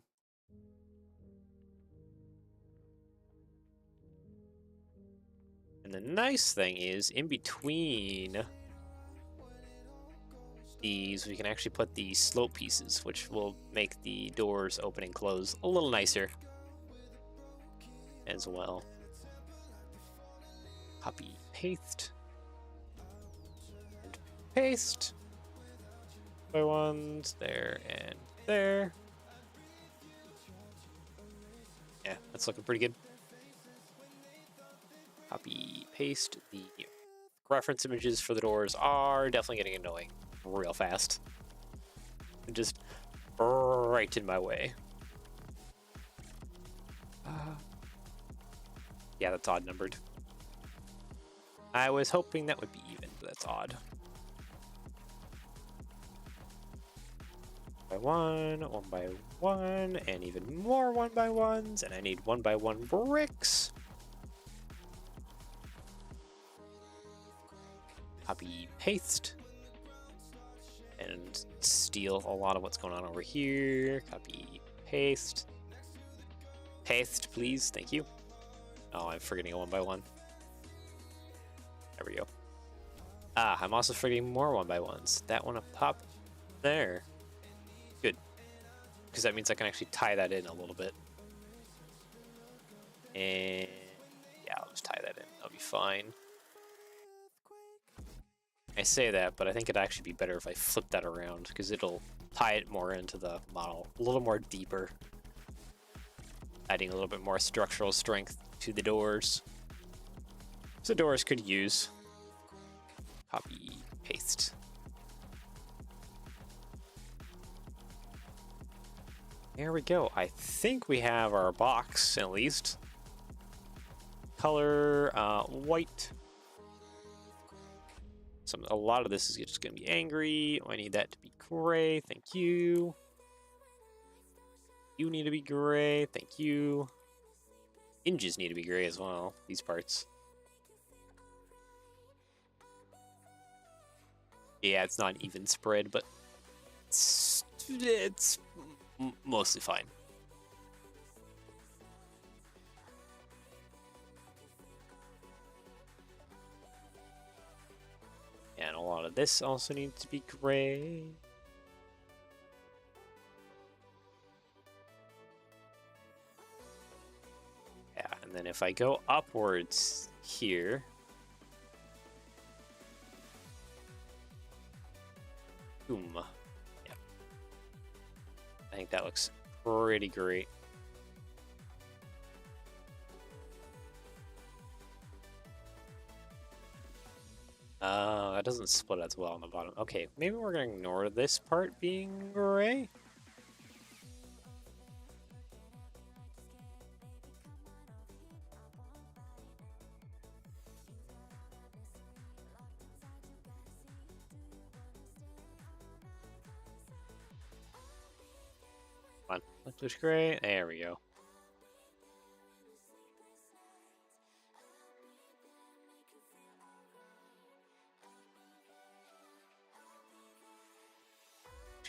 And the nice thing is, in between these, we can actually put the slope pieces, which will make the doors open and close a little nicer as well. Copy, paste, and paste. By ones there and there. Yeah, that's looking pretty good. Copy, paste. The reference images for the doors are definitely getting annoying real fast. Just right in my way. Yeah, that's odd numbered. I was hoping that would be even, but that's odd. By one by one, and even more 1x1s, and I need 1x1 bricks. Copy, paste, and steal a lot of what's going on over here. Copy, paste. Paste, please, thank you. Oh, I'm forgetting a 1x1. There we go. Ah, I'm also forgetting more 1x1s. That one up top there. Good. Because that means I can actually tie that in a little bit. And yeah, I'll just tie that in. That'll be fine. I say that, but I think it'd actually be better if I flip that around because it'll tie it more into the model, a little more deeper. Adding a little bit more structural strength to the doors. So doors could use. Copy, paste. There we go. I think we have our box, at least. Color, white. A lot of this is just going to be angry. I need that to be gray. Thank you. You need to be gray. Thank you. Hinges need to be gray as well. These parts. Yeah, it's not an even spread, but it's mostly fine. And a lot of this also needs to be gray. Yeah, and then if I go upwards here, boom. Yeah. I think that looks pretty great. That doesn't split as well on the bottom. Okay, maybe we're gonna ignore this part being gray. Come on. Looks great. There we go.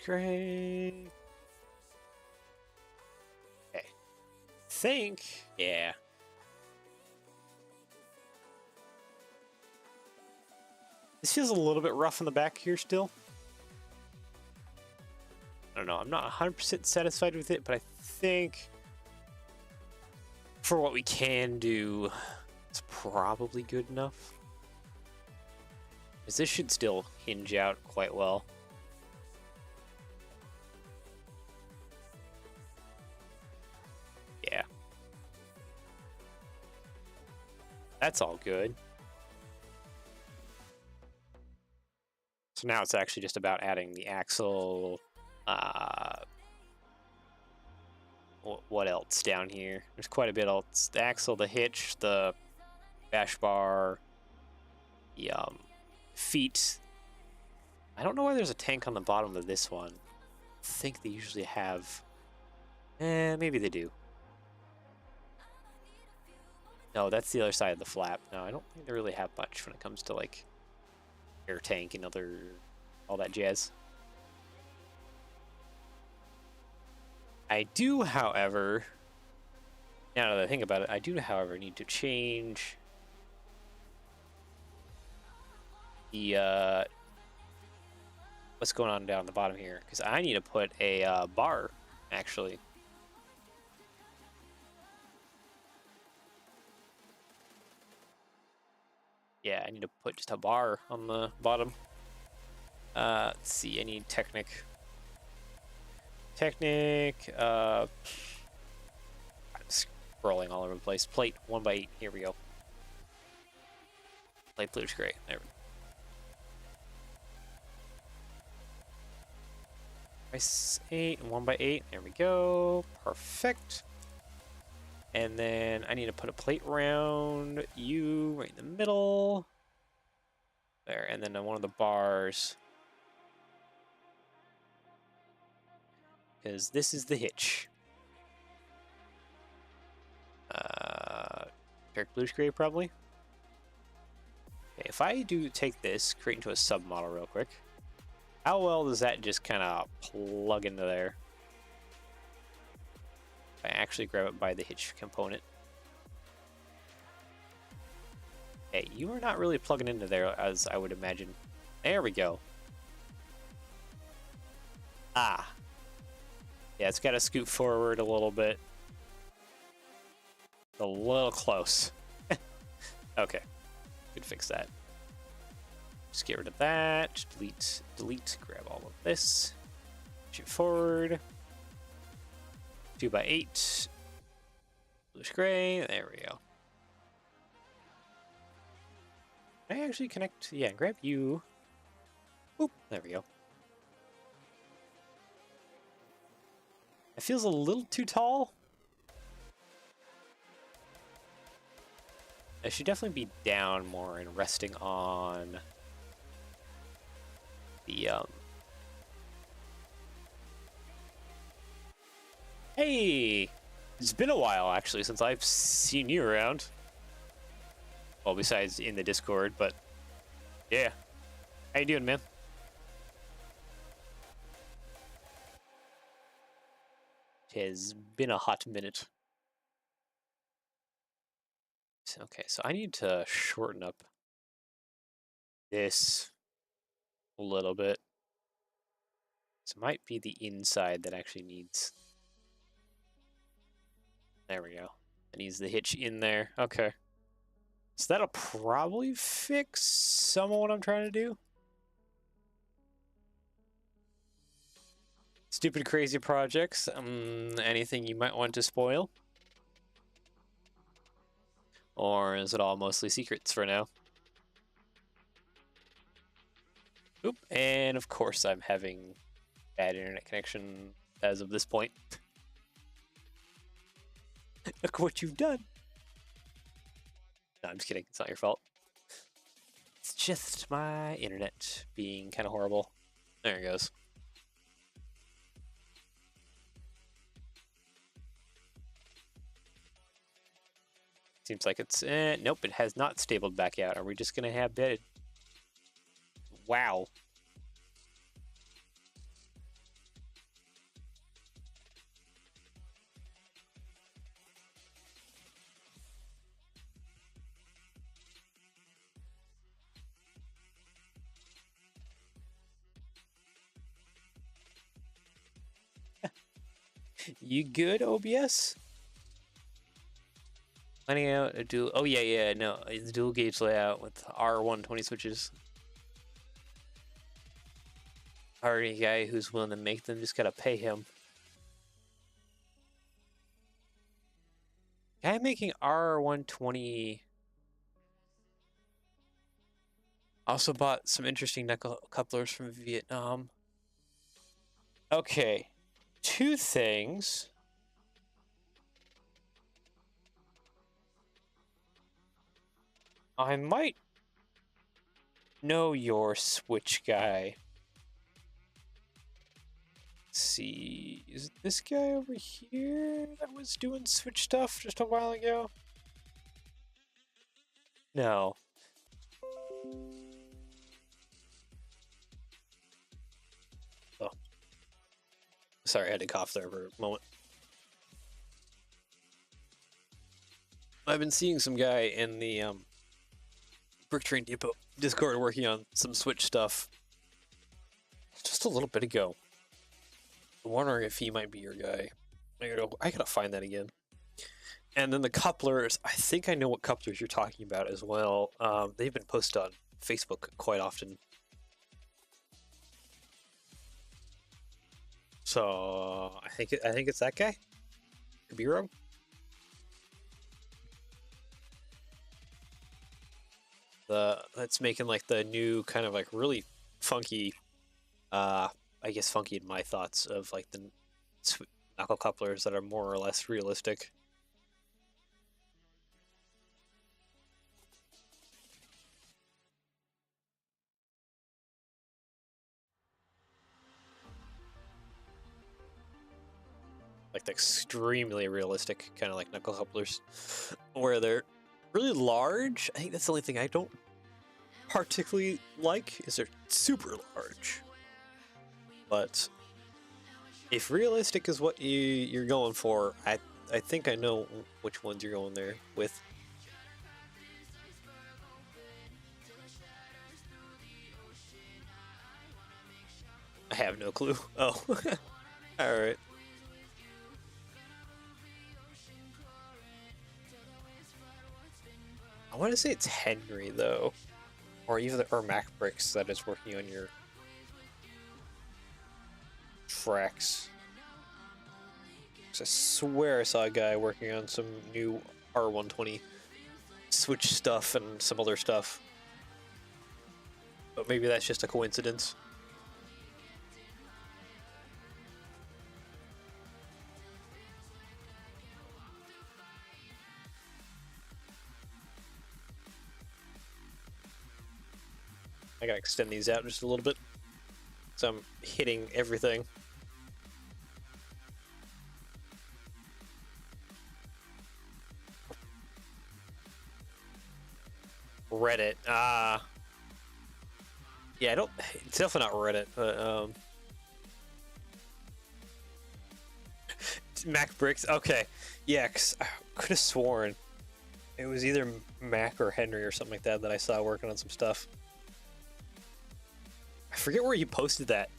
Great. Okay. Think. Yeah. This feels a little bit rough in the back here still. I don't know. I'm not 100% satisfied with it, but I think for what we can do, it's probably good enough. Because this should still hinge out quite well. Yeah. That's all good. So now it's actually just about adding the axle. What else down here? There's quite a bit else. The axle, the hitch, the bash bar, the feet. I don't know why there's a tank on the bottom of this one. I think they usually have. Maybe they do. No, that's the other side of the flap. No, I don't think they really have much when it comes to like air tank and all that jazz. I do, however, now that I think about it, I do, however, need to change the what's going on down the bottom here, because I need to put a bar, actually. Yeah, I need to put just a bar on the bottom. Let's see, I need Technic. I'm scrolling all over the place. Plate 1x8, here we go. Plate bluish gray, there we go. Price 8 and 1x8, there we go. Perfect. And then I need to put a plate around you right in the middle. There, and then on one of the bars. Because this is the hitch. Dark bluish gray, probably. Okay, if I do take this, create into a submodel real quick, how well does that just kind of plug into there? If I actually grab it by the hitch component. Okay, you are not really plugging into there as I would imagine. There we go. Ah. Yeah, it's got to scoot forward a little bit. A little close. Okay, could fix that. Just get rid of that. Delete, delete, grab all of this. Push it forward. 2x8. Bluish gray, there we go. Can I actually connect? Yeah, grab you. Oop, there we go. It feels a little too tall. It should definitely be down more and resting on the Hey! It's been a while actually since I've seen you around. Well, besides in the Discord, but yeah. How you doing, man? It has been a hot minute. Okay, so I need to shorten up this a little bit. So it might be the inside that actually needs. There we go. It needs the hitch in there. Okay. So that'll probably fix some of what I'm trying to do. Stupid, crazy projects. Anything you might want to spoil? Or is it all mostly secrets for now? Oop, and of course I'm having bad internet connection as of this point. Look what you've done. No, I'm just kidding. It's not your fault. It's just my internet being kind of horrible. There it goes. Seems like it's... nope, it has not stabled back out. Are we just going to have bedded? Wow. You good, OBS? Finding out a dual... Oh, yeah, no. It's dual gauge layout with R120 switches. Already a guy who's willing to make them, just gotta pay him. Guy making R120... Also bought some interesting knuckle couplers from Vietnam. Okay. Two things. I might know your switch guy. Let's see. Is it this guy over here that was doing switch stuff just a while ago? No. Oh. Sorry, I had to cough there for a moment. I've been seeing some guy in the Brick Train Depot Discord working on some Switch stuff just a little bit ago. I'm wondering if he might be your guy. I gotta find that again. And then the couplers, I think I know what couplers you're talking about as well. They've been posted on Facebook quite often. So I think it's that guy. Could be wrong. That's making like the new kind of like really funky, I guess funky in my thoughts of like the knuckle couplers that are more or less realistic. Like the extremely realistic kind of like knuckle couplers, where they're really large. I think that's the only thing I don't particularly like, is they're super large. But if realistic is what you're going for, I think I know which ones you're going there with. I have no clue. Oh, all right. I want to say it's Henry though, or Mac Bricks that is working on your tracks. 'Cause I swear I saw a guy working on some new R120 switch stuff and some other stuff, but maybe that's just a coincidence. I gotta extend these out just a little bit, so I'm hitting everything. Reddit, yeah, it's definitely not Reddit, but, Mac Bricks, okay, yeah, 'cause I could have sworn it was either Mac or Henry or something like that I saw working on some stuff. I forget where you posted that.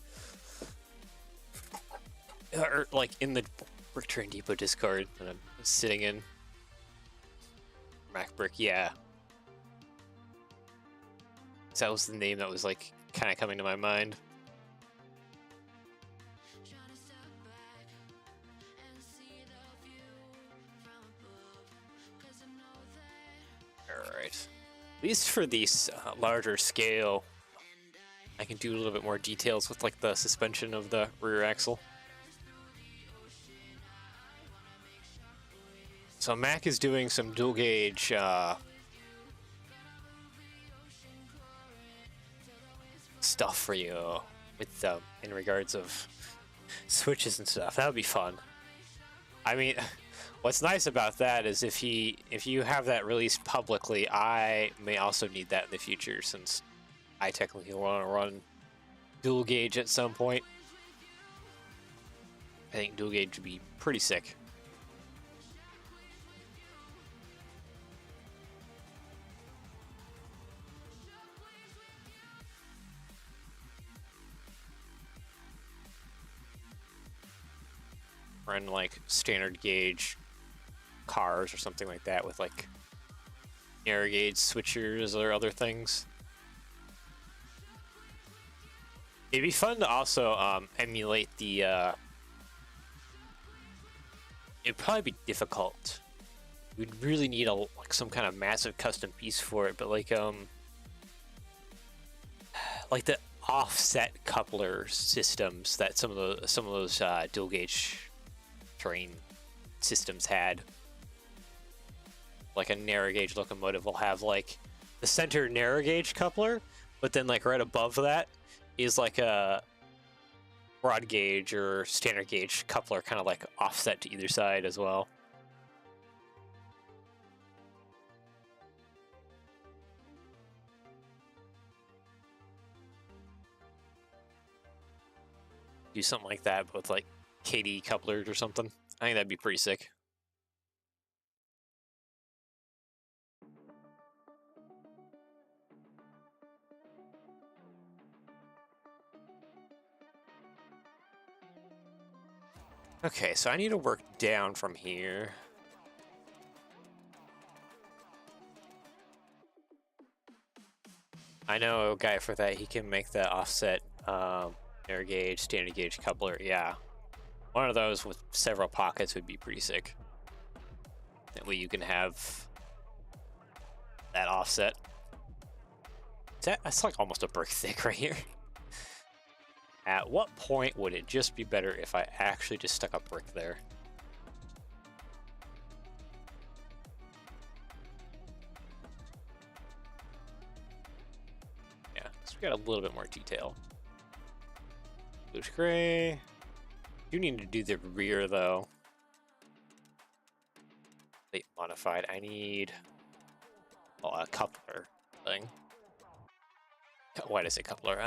Or, like, in the Brick Train Depot Discord that I'm sitting in. Mac Brick, yeah. So that was the name that was, like, kind of coming to my mind. Alright. At least for these larger scale, I can do a little bit more details with like the suspension of the rear axle. So Mac is doing some dual gauge stuff for you with in regards of switches and stuff. That would be fun. I mean, What's nice about that is if you have that released publicly, I may also need that in the future, since I technically want to run dual gauge at some point. I think dual gauge would be pretty sick. Run like standard gauge cars or something like that with like narrow gauge switchers or other things. It'd be fun to also emulate the it'd probably be difficult. We'd really need like some kind of massive custom piece for it, but like the offset coupler systems that some of those dual gauge train systems had. Like a narrow gauge locomotive will have like the center narrow gauge coupler, but then like right above that is like a broad gauge or standard gauge coupler, kind of like offset to either side as well. Do something like that with like KD couplers or something. I think that'd be pretty sick. Okay, so I need to work down from here. I know a guy for that. He can make the offset narrow gauge, standard gauge coupler. Yeah, one of those with several pockets would be pretty sick. That way you can have that offset. That's like almost a brick thick right here. At what point would it just be better if I actually just stuck a brick there? Yeah, so we got a little bit more detail. Bluish gray. Do need to do the rear though. Late modified. I need a coupler thing. Why did I say coupler?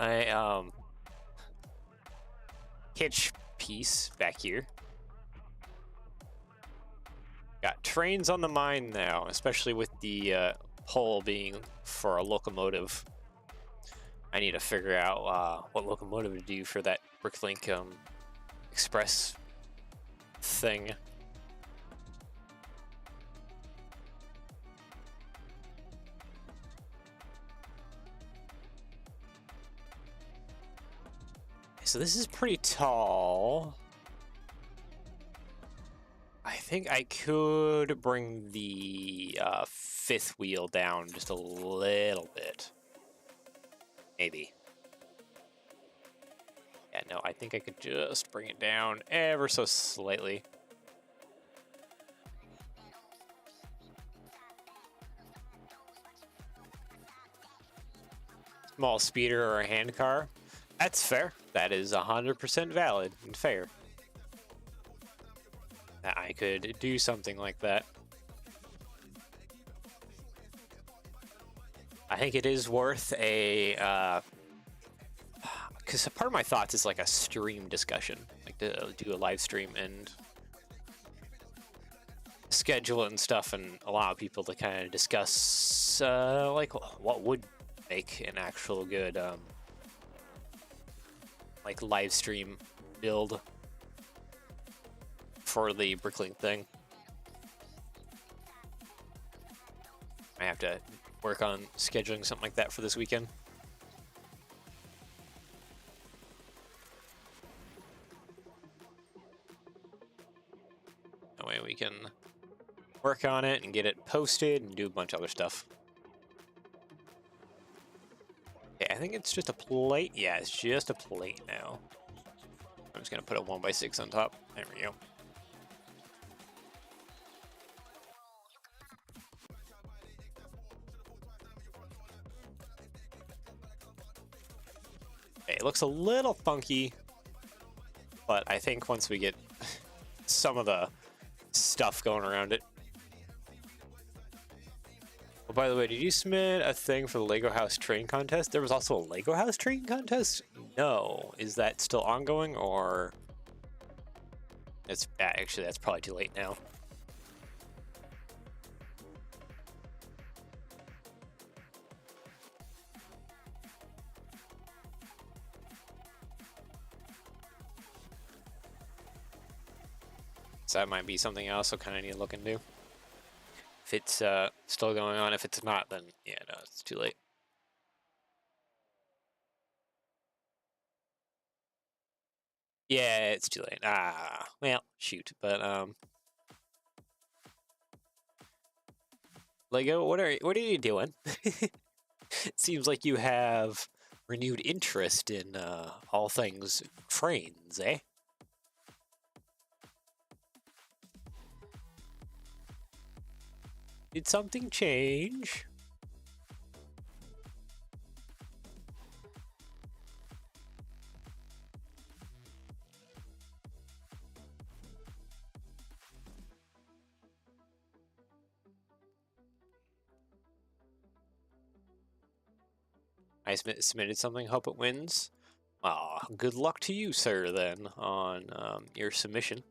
Hitch piece back here. Got trains on the mind now, especially with the pole being for a locomotive. I need to figure out what locomotive to do for that Bricklink Express thing. So this is pretty tall. I think I could bring the fifth wheel down just a little bit. Maybe. Yeah, no, I think I could just bring it down ever so slightly. Small speeder or a hand car. That's fair. That is 100% valid and fair. I could do something like that. I think it is worth a... because part of my thoughts is like a stream discussion. Like to do a live stream and schedule it and stuff and allow people to kind of discuss like what would make an actual good... like live stream build for the Bricklink thing. I have to work on scheduling something like that for this weekend. That way we can work on it and get it posted and do a bunch of other stuff. Okay, I think it's just a plate. Yeah, it's just a plate now. I'm just gonna put a 1x6 on top. There we go. Okay, it looks a little funky, but I think once we get some of the stuff going around it. Oh, by the way, did you submit a thing for the Lego House Train Contest? There was also a Lego House Train Contest? No. Is that still ongoing, or... It's actually, that's probably too late now. So that might be something else I'll kind of need to look into. If it's still going on, if it's not, then yeah, no, it's too late. Yeah, it's too late. Ah, well, shoot. But Lego, what are you doing? It seems like you have renewed interest in all things trains, eh? Did something change? I submitted something, hope it wins. Ah, good luck to you, sir, then, on your submission.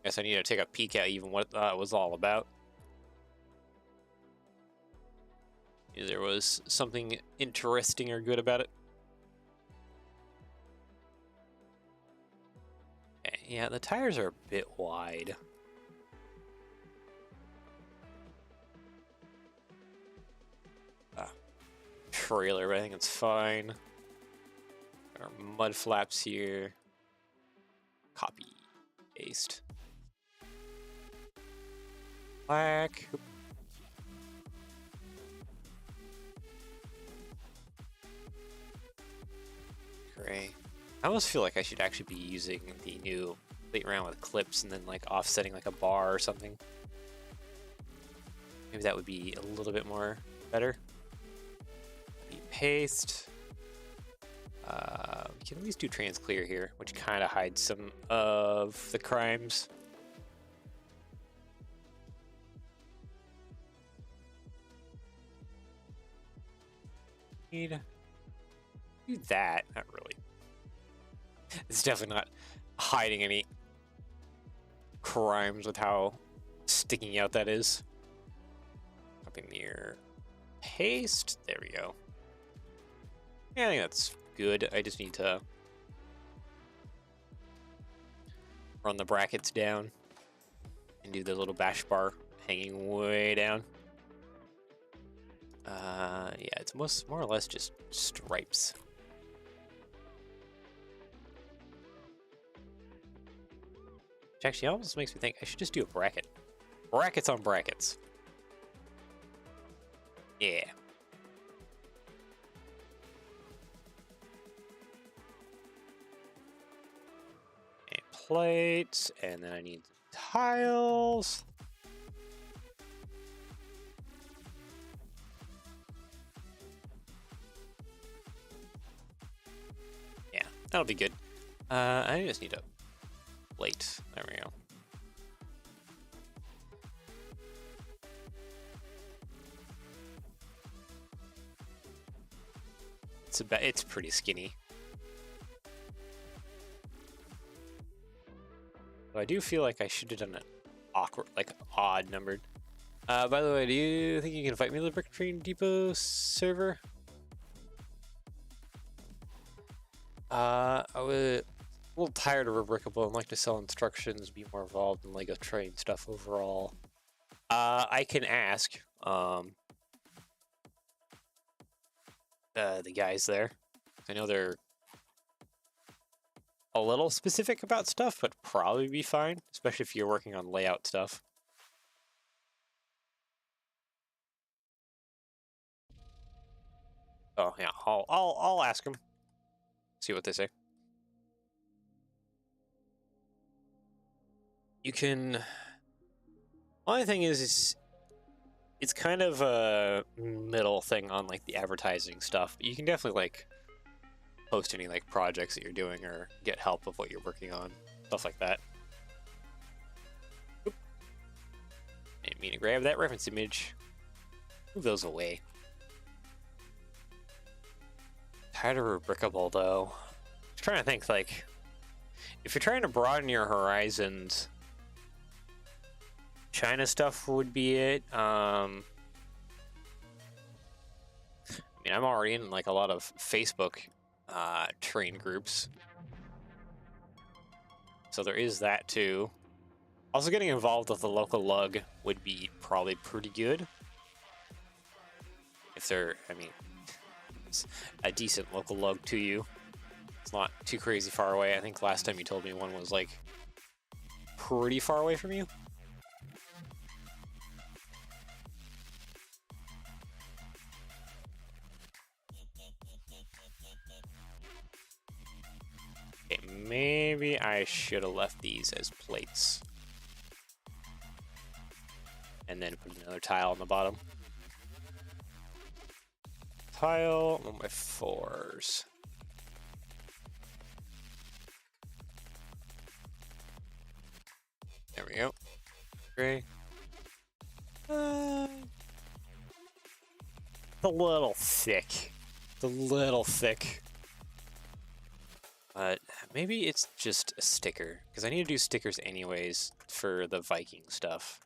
Guess I need to take a peek at even what that was all about. If there was something interesting or good about it. Okay, yeah, the tires are a bit wide. Trailer, but I think it's fine. Our mud flaps here. Copy. Paste. Black. Gray. I almost feel like I should actually be using the new plate around with clips and then like offsetting like a bar or something. Maybe that would be a little bit more better. Paste. We can at least do trans clear here, which kind of hides some of the crimes. Need to do that. Not really. It's definitely not hiding any crimes with how sticking out that is. Up in here. Paste. There we go. Yeah, I think that's good. I just need to run the brackets down and do the little bash bar hanging way down. Yeah, it's more or less just stripes. Which actually almost makes me think I should just do a bracket. Brackets on brackets. Yeah. Plates, and then I need tiles. Yeah, that'll be good. I just need a plate. There we go. It's pretty skinny. I do feel like I should have done it awkward, like odd numbered. By the way, do you think you can invite me to the Brick Train Depot server? I was a little tired of rebrickable and like to sell instructions, be more involved in Lego train stuff overall. I can ask the guys there. I know they're a little specific about stuff, but probably be fine, especially if you're working on layout stuff. Oh yeah, I'll ask them. See what they say. You can. Only thing is it's kind of a middle thing on like the advertising stuff. But you can definitely like post any like projects that you're doing or get help of what you're working on, stuff like that. Didn't mean to grab that reference image. Move those away. Tired of rebrickable though. I'm trying to think, like, if you're trying to broaden your horizons, China stuff would be it. I mean, I'm already in like a lot of Facebook train groups, so there is that too. Also, getting involved with the local lug would be probably pretty good. If they're, I mean, it's a decent local lug to you. It's not too crazy far away. I think last time you told me one was like pretty far away from you. Okay, maybe I should have left these as plates. And then put another tile on the bottom. Tile on my 4s. There we go. Gray. It's a little thick. It's a little thick. But maybe it's just a sticker, because I need to do stickers anyways for the Viking stuff.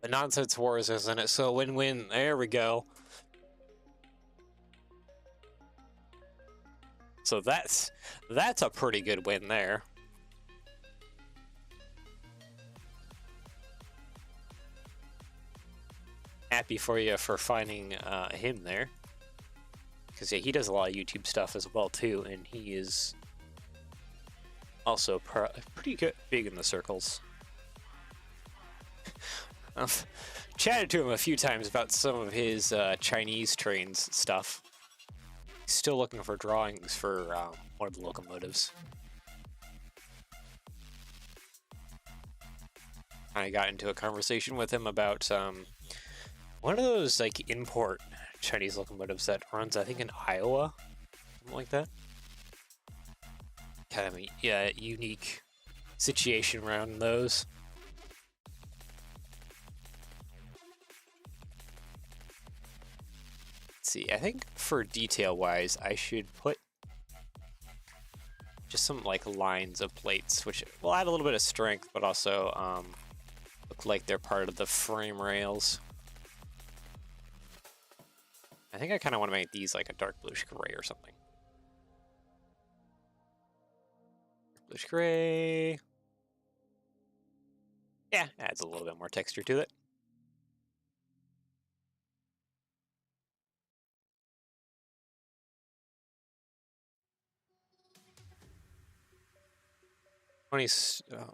The Nonsense Wars isn't it? So win-win. There we go. So that's a pretty good win there. Happy for you for finding him there, because yeah, he does a lot of YouTube stuff as well too, and he is also pretty good, big in the circles. I've chatted to him a few times about some of his Chinese trains stuff. He's still looking for drawings for one of the locomotives. I got into a conversation with him about one of those like import Chinese locomotives that runs, I think, in Iowa, something like that. Kind of a unique situation around those. Let's see, I think for detail-wise, I should put just some like lines of plates, which will add a little bit of strength, but also look like they're part of the frame rails. I think I kind of want to make these like a dark bluish gray or something. Bluish gray. Yeah, adds a little bit more texture to it.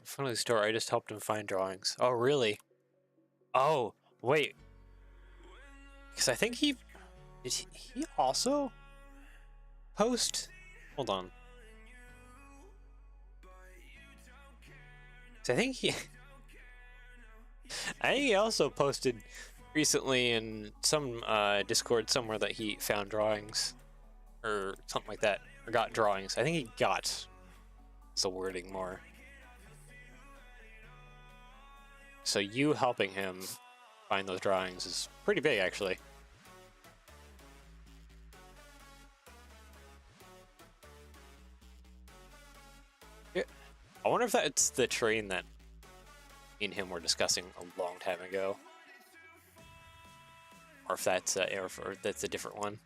Funny story, I just helped him find drawings. Oh, really? Oh, wait. Because I think did he also post? Hold on. So I think he also posted recently in some Discord somewhere that he found drawings or something like that, or got drawings. I think he got the wording more. So you helping him find those drawings is pretty big, actually. Yeah. I wonder if that's the train that me and him were discussing a long time ago, or if that's or that's a different one.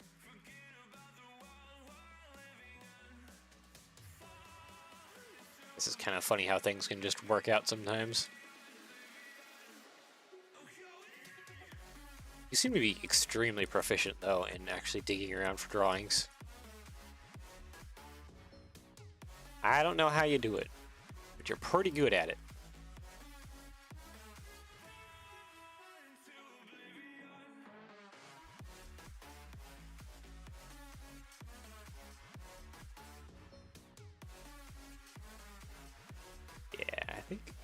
This is kind of funny how things can just work out sometimes. You seem to be extremely proficient, though, in actually digging around for drawings. I don't know how you do it, but you're pretty good at it.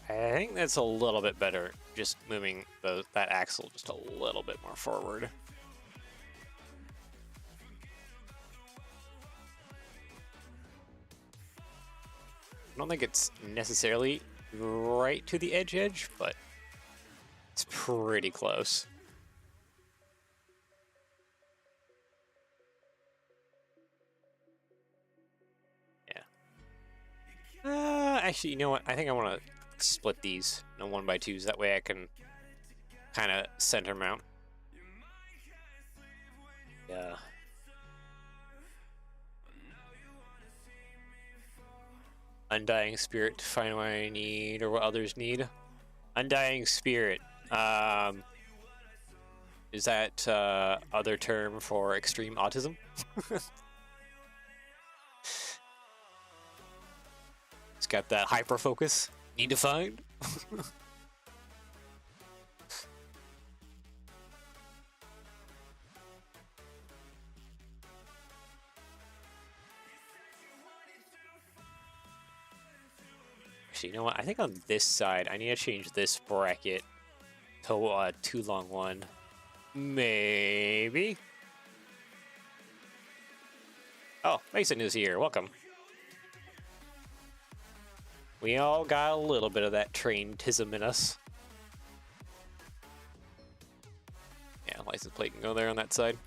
I think that's a little bit better, just moving that axle just a little bit more forward. don't think it's necessarily right to the edge, but it's pretty close. Yeah. Actually, you know what? I think I want to split these in 1x2s. That way I can kind of center mount. Yeah. Undying Spirit to find what I need or what others need. Undying Spirit. Is that other term for extreme autism? It's got that hyper focus. Need to find. Actually, you know what? I think on this side, I need to change this bracket to a too long one. Maybe. Oh, Mason is here. Welcome. We all got a little bit of that train-tism in us. Yeah, license plate can go there on that side.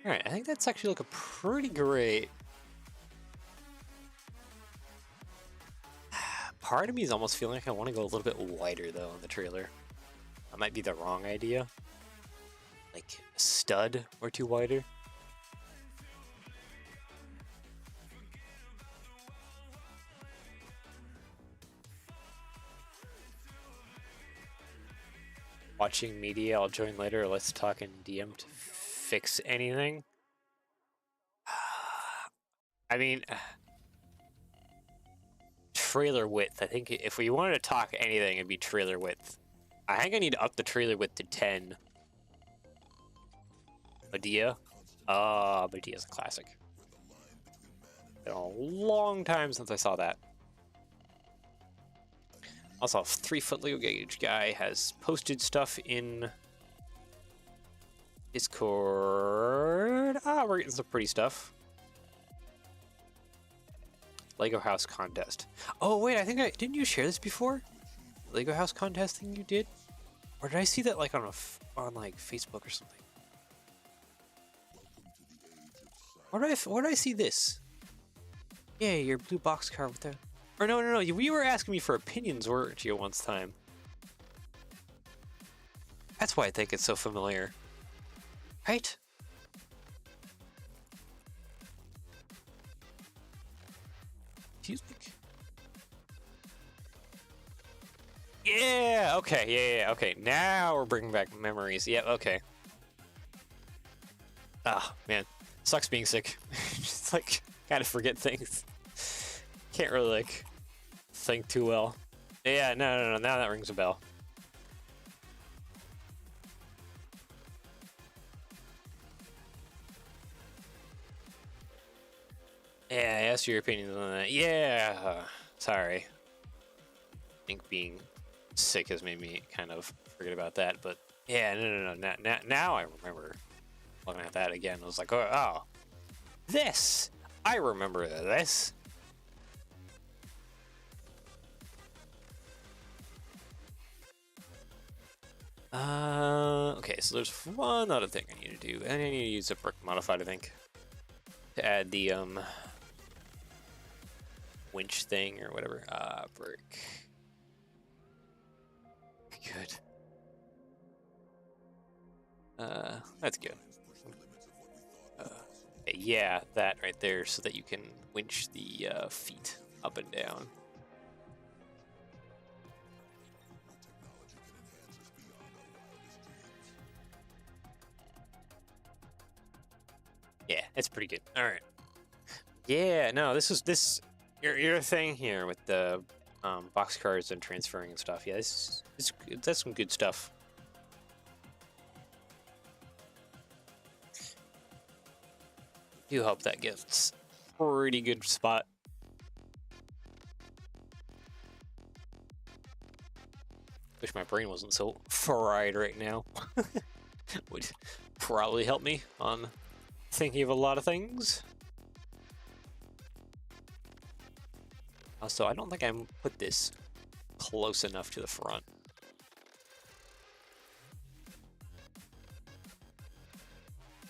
Alright, I think that's actually looking pretty great. Part of me is almost feeling like I want to go a little bit wider, though, in the trailer. That might be the wrong idea. Like, a stud or two wider. Watching media, I'll join later. Let's talk in DM to fix anything. I mean, trailer width. I think if we wanted to talk anything, it'd be trailer width. I think I need to up the trailer width to 10. Medea? Medea's a classic. Been a long time since I saw that. Also, a 3-foot Lego gauge guy has posted stuff in Discord. We're getting some pretty stuff. Lego house contest. Oh wait, I think didn't you share this before? Lego house contest thing you did, or did I see that like on like Facebook or something? Where did I see this? Yeah, your blue box car with the. Or no, we were asking me for opinions, weren't you, once time? That's why I think it's so familiar. Right? Excuse me? Yeah, okay, yeah, okay. Now we're bringing back memories. Yep, okay. Ah, man. Sucks being sick. Just, like, kind of forget things. Can't really, like, think too well. Yeah, no, now that rings a bell. Yeah, I asked your opinions on that. Yeah, sorry. I think being sick has made me kind of forget about that, but yeah, no. Now I remember looking at that again. I was like, oh, this! I remember this. Okay, so there's one other thing I need to do, and I need to use a brick modified, I think, to add the winch thing or whatever. Brick. Good. That's good. Yeah, that right there, so that you can winch the feet up and down. Yeah, it's pretty good. All right. Yeah, no, this your thing here with the box cars and transferring and stuff. Yeah, that's some good stuff. Do hope that gets pretty good spot. Wish my brain wasn't so fried right now. Would probably help me on thinking of a lot of things. Also, I don't think I put this close enough to the front.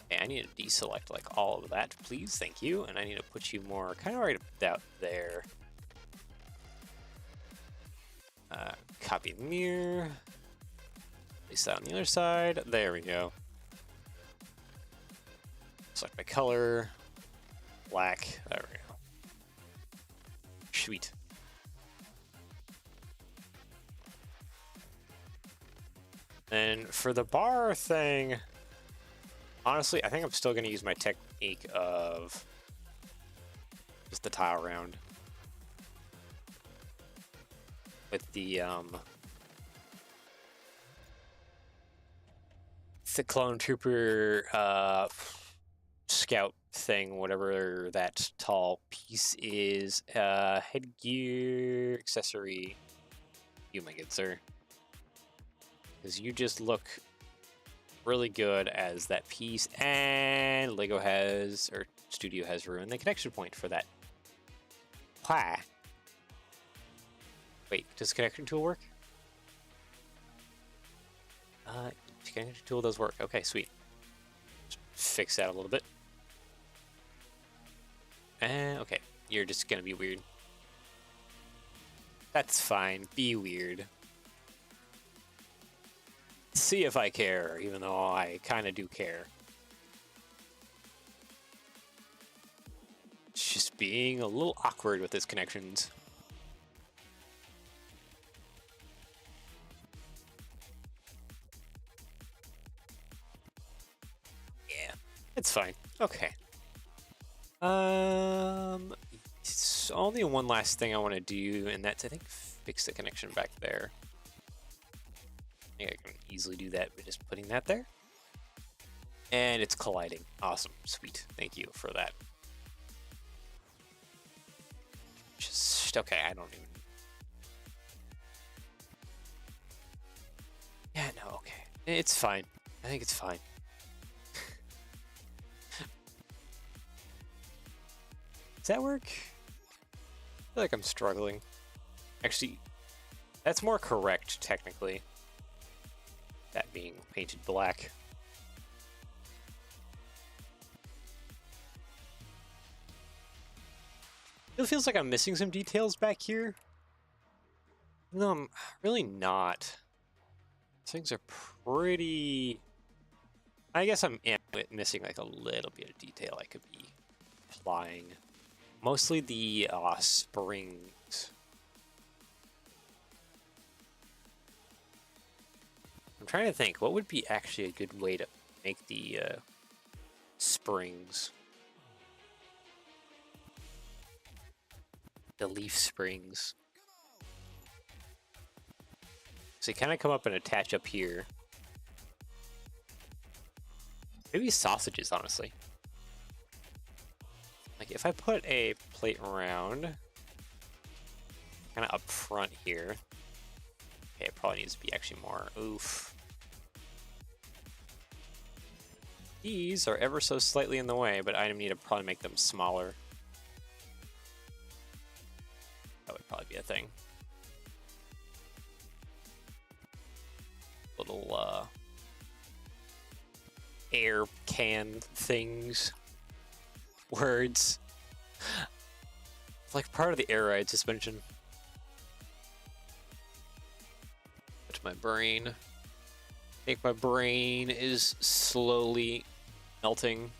Okay, I need to deselect like all of that, please. Thank you. And I need to put you more kind of right about there. Copy the mirror. Place that on the other side. There we go. Select my color. Black. There we go. Sweet. And for the bar thing, honestly, I think I'm still going to use my technique of just the tile round. With the clone trooper scout thing, whatever that tall piece is, headgear accessory. You, my good sir, because you just look really good as that piece, and Lego has, or Studio has ruined the connection point for that. Why? Wait, does the connection tool work? The connection tool does work. Okay, sweet. Just fix that a little bit. Okay, you're just gonna be weird. That's fine. Be weird. See if I care, even though I kind of do care. It's just being a little awkward with his connections. Yeah, it's fine. Okay. It's only one last thing I want to do, and that's, I think, fix the connection back there. I think I can easily do that by just putting that there. And it's colliding. Awesome. Sweet. Thank you for that. Just, okay, I don't even... Yeah, no, okay. It's fine. I think it's fine. Does that work? I feel like I'm struggling. Actually, that's more correct, technically. That being painted black. It feels like I'm missing some details back here. No, I'm really not. Things are pretty... I guess I'm missing like a little bit of detail I could be applying. Mostly the springs. I'm trying to think, what would be actually a good way to make the springs? The leaf springs. So they kind of come up and attach up here. Maybe sausages, honestly. Like if I put a plate around, kind of up front here. Okay, it probably needs to be actually more. Oof. These are ever so slightly in the way, but I need to probably make them smaller. That would probably be a thing. Little air can things. Words. It's like part of the air ride suspension. To my brain. I think my brain is slowly melting.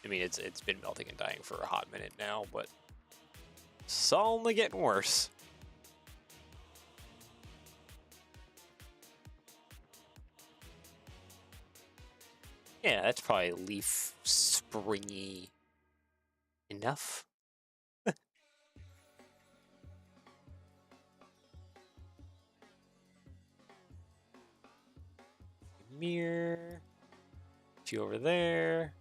I mean, it's been melting and dying for a hot minute now, but it's only getting worse. Yeah, that's probably leaf springy enough. Mirror. Two over there.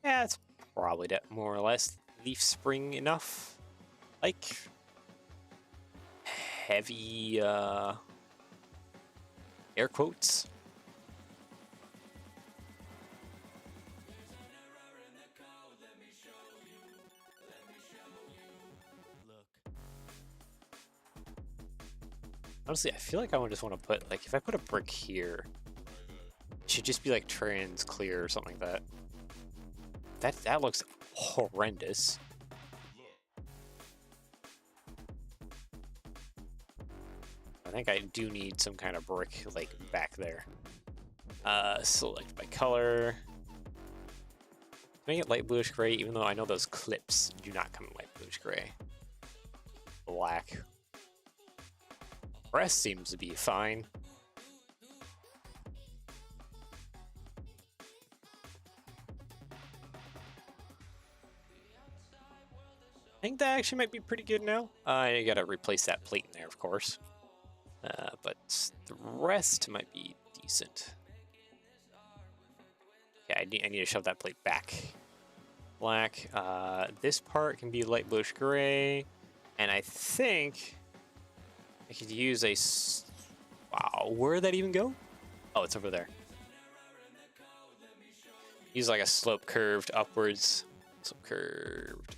Yeah, it's probably more or less leaf spring enough. Like heavy air quotes. Honestly, I feel like I would just want to put, like, if I put a brick here, it should just be like trans clear or something like that. That looks horrendous. I think I do need some kind of brick, like, back there. Select by color. Make it light bluish gray, even though I know those clips do not come in light bluish gray. Black. Rest seems to be fine. I think that actually might be pretty good now. I gotta replace that plate in there, of course. But the rest might be decent. Yeah, I need to shove that plate back. Black. This part can be light bluish gray. And I think I could use a... Wow, where'd that even go? Oh, it's over there. Use like a slope curved upwards. Slope curved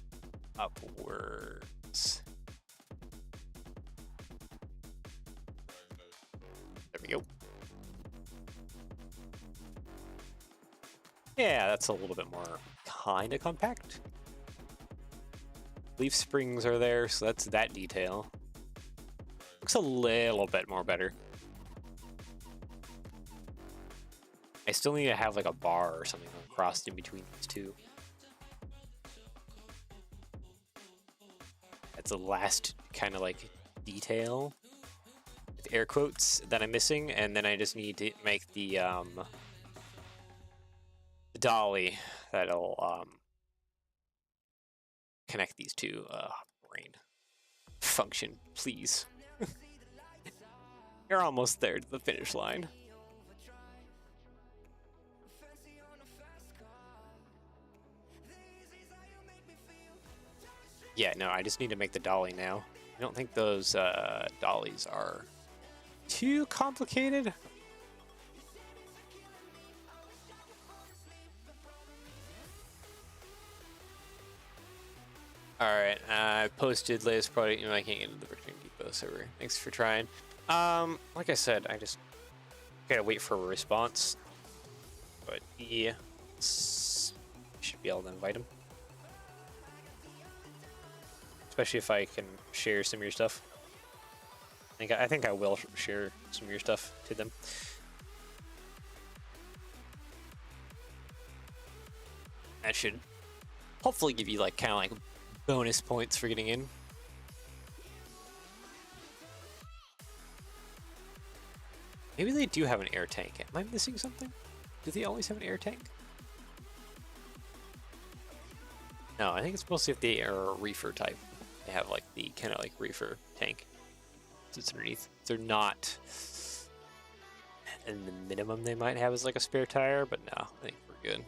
upwards. There we go. Yeah, that's a little bit more kind of compact. Leaf springs are there, so that's that detail. Looks a little bit more better. I still need to have like a bar or something crossed in between these two. That's the last kind of like detail with air quotes that I'm missing, and then I just need to make the dolly that'll connect these two. Brain function, please. You're almost there to the finish line. Yeah, no, I just need to make the dolly now. I don't think those dollies are too complicated. Alright, I posted latest product and I can't get into the Brick Depot server. Thanks for trying. Like I said, I just gotta wait for a response. But yeah, should be able to invite him. Especially if I can share some of your stuff. I think I will share some of your stuff to them. That should hopefully give you like kind of like bonus points for getting in. Maybe they do have an air tank. Am I missing something? Do they always have an air tank? No, I think it's mostly if they are a reefer type. They have like the kind of like reefer tank sits underneath. They're not, and the minimum they might have is like a spare tire, but no, I think we're good.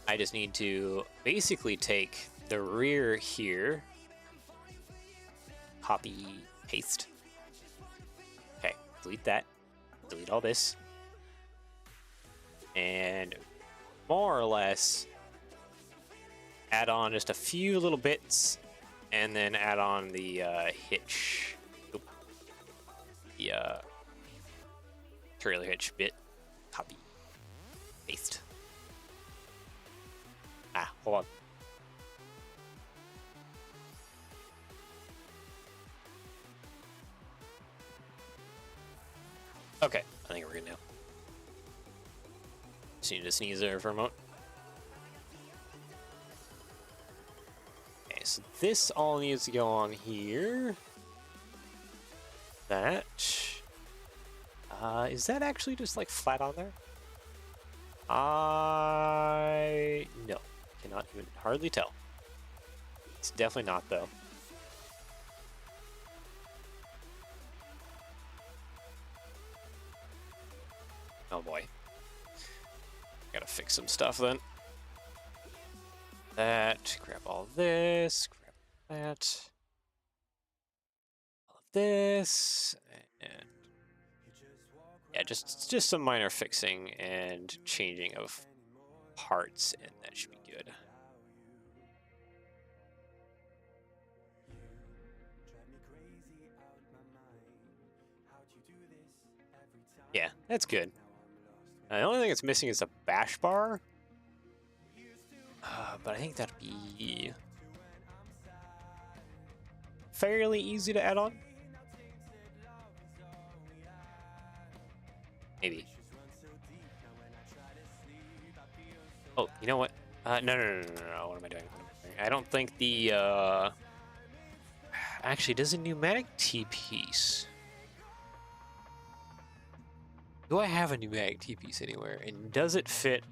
I just need to basically take the rear here, copy, paste. Okay, delete that, delete all this, and more or less add on just a few little bits, and then add on the hitch, the trailer hitch bit, copy, paste. Ah, hold on. Okay, I think we're good now. Just need to sneeze there for a moment. Okay, so this all needs to go on here. That. Is that actually just like flat on there? No. Cannot even hardly tell. It's definitely not though. Oh boy. Gotta fix some stuff then. That, grab all this, grab that. All of this, and yeah, just some minor fixing and changing of parts, and that should be good. Yeah, that's good. The only thing it's missing is a bash bar. But I think that'd be fairly easy to add on. Maybe. Oh, you know what? No. What am I doing? I don't think the, actually, does a pneumatic T-piece? Do I have a pneumatic T-piece anywhere? And does it fit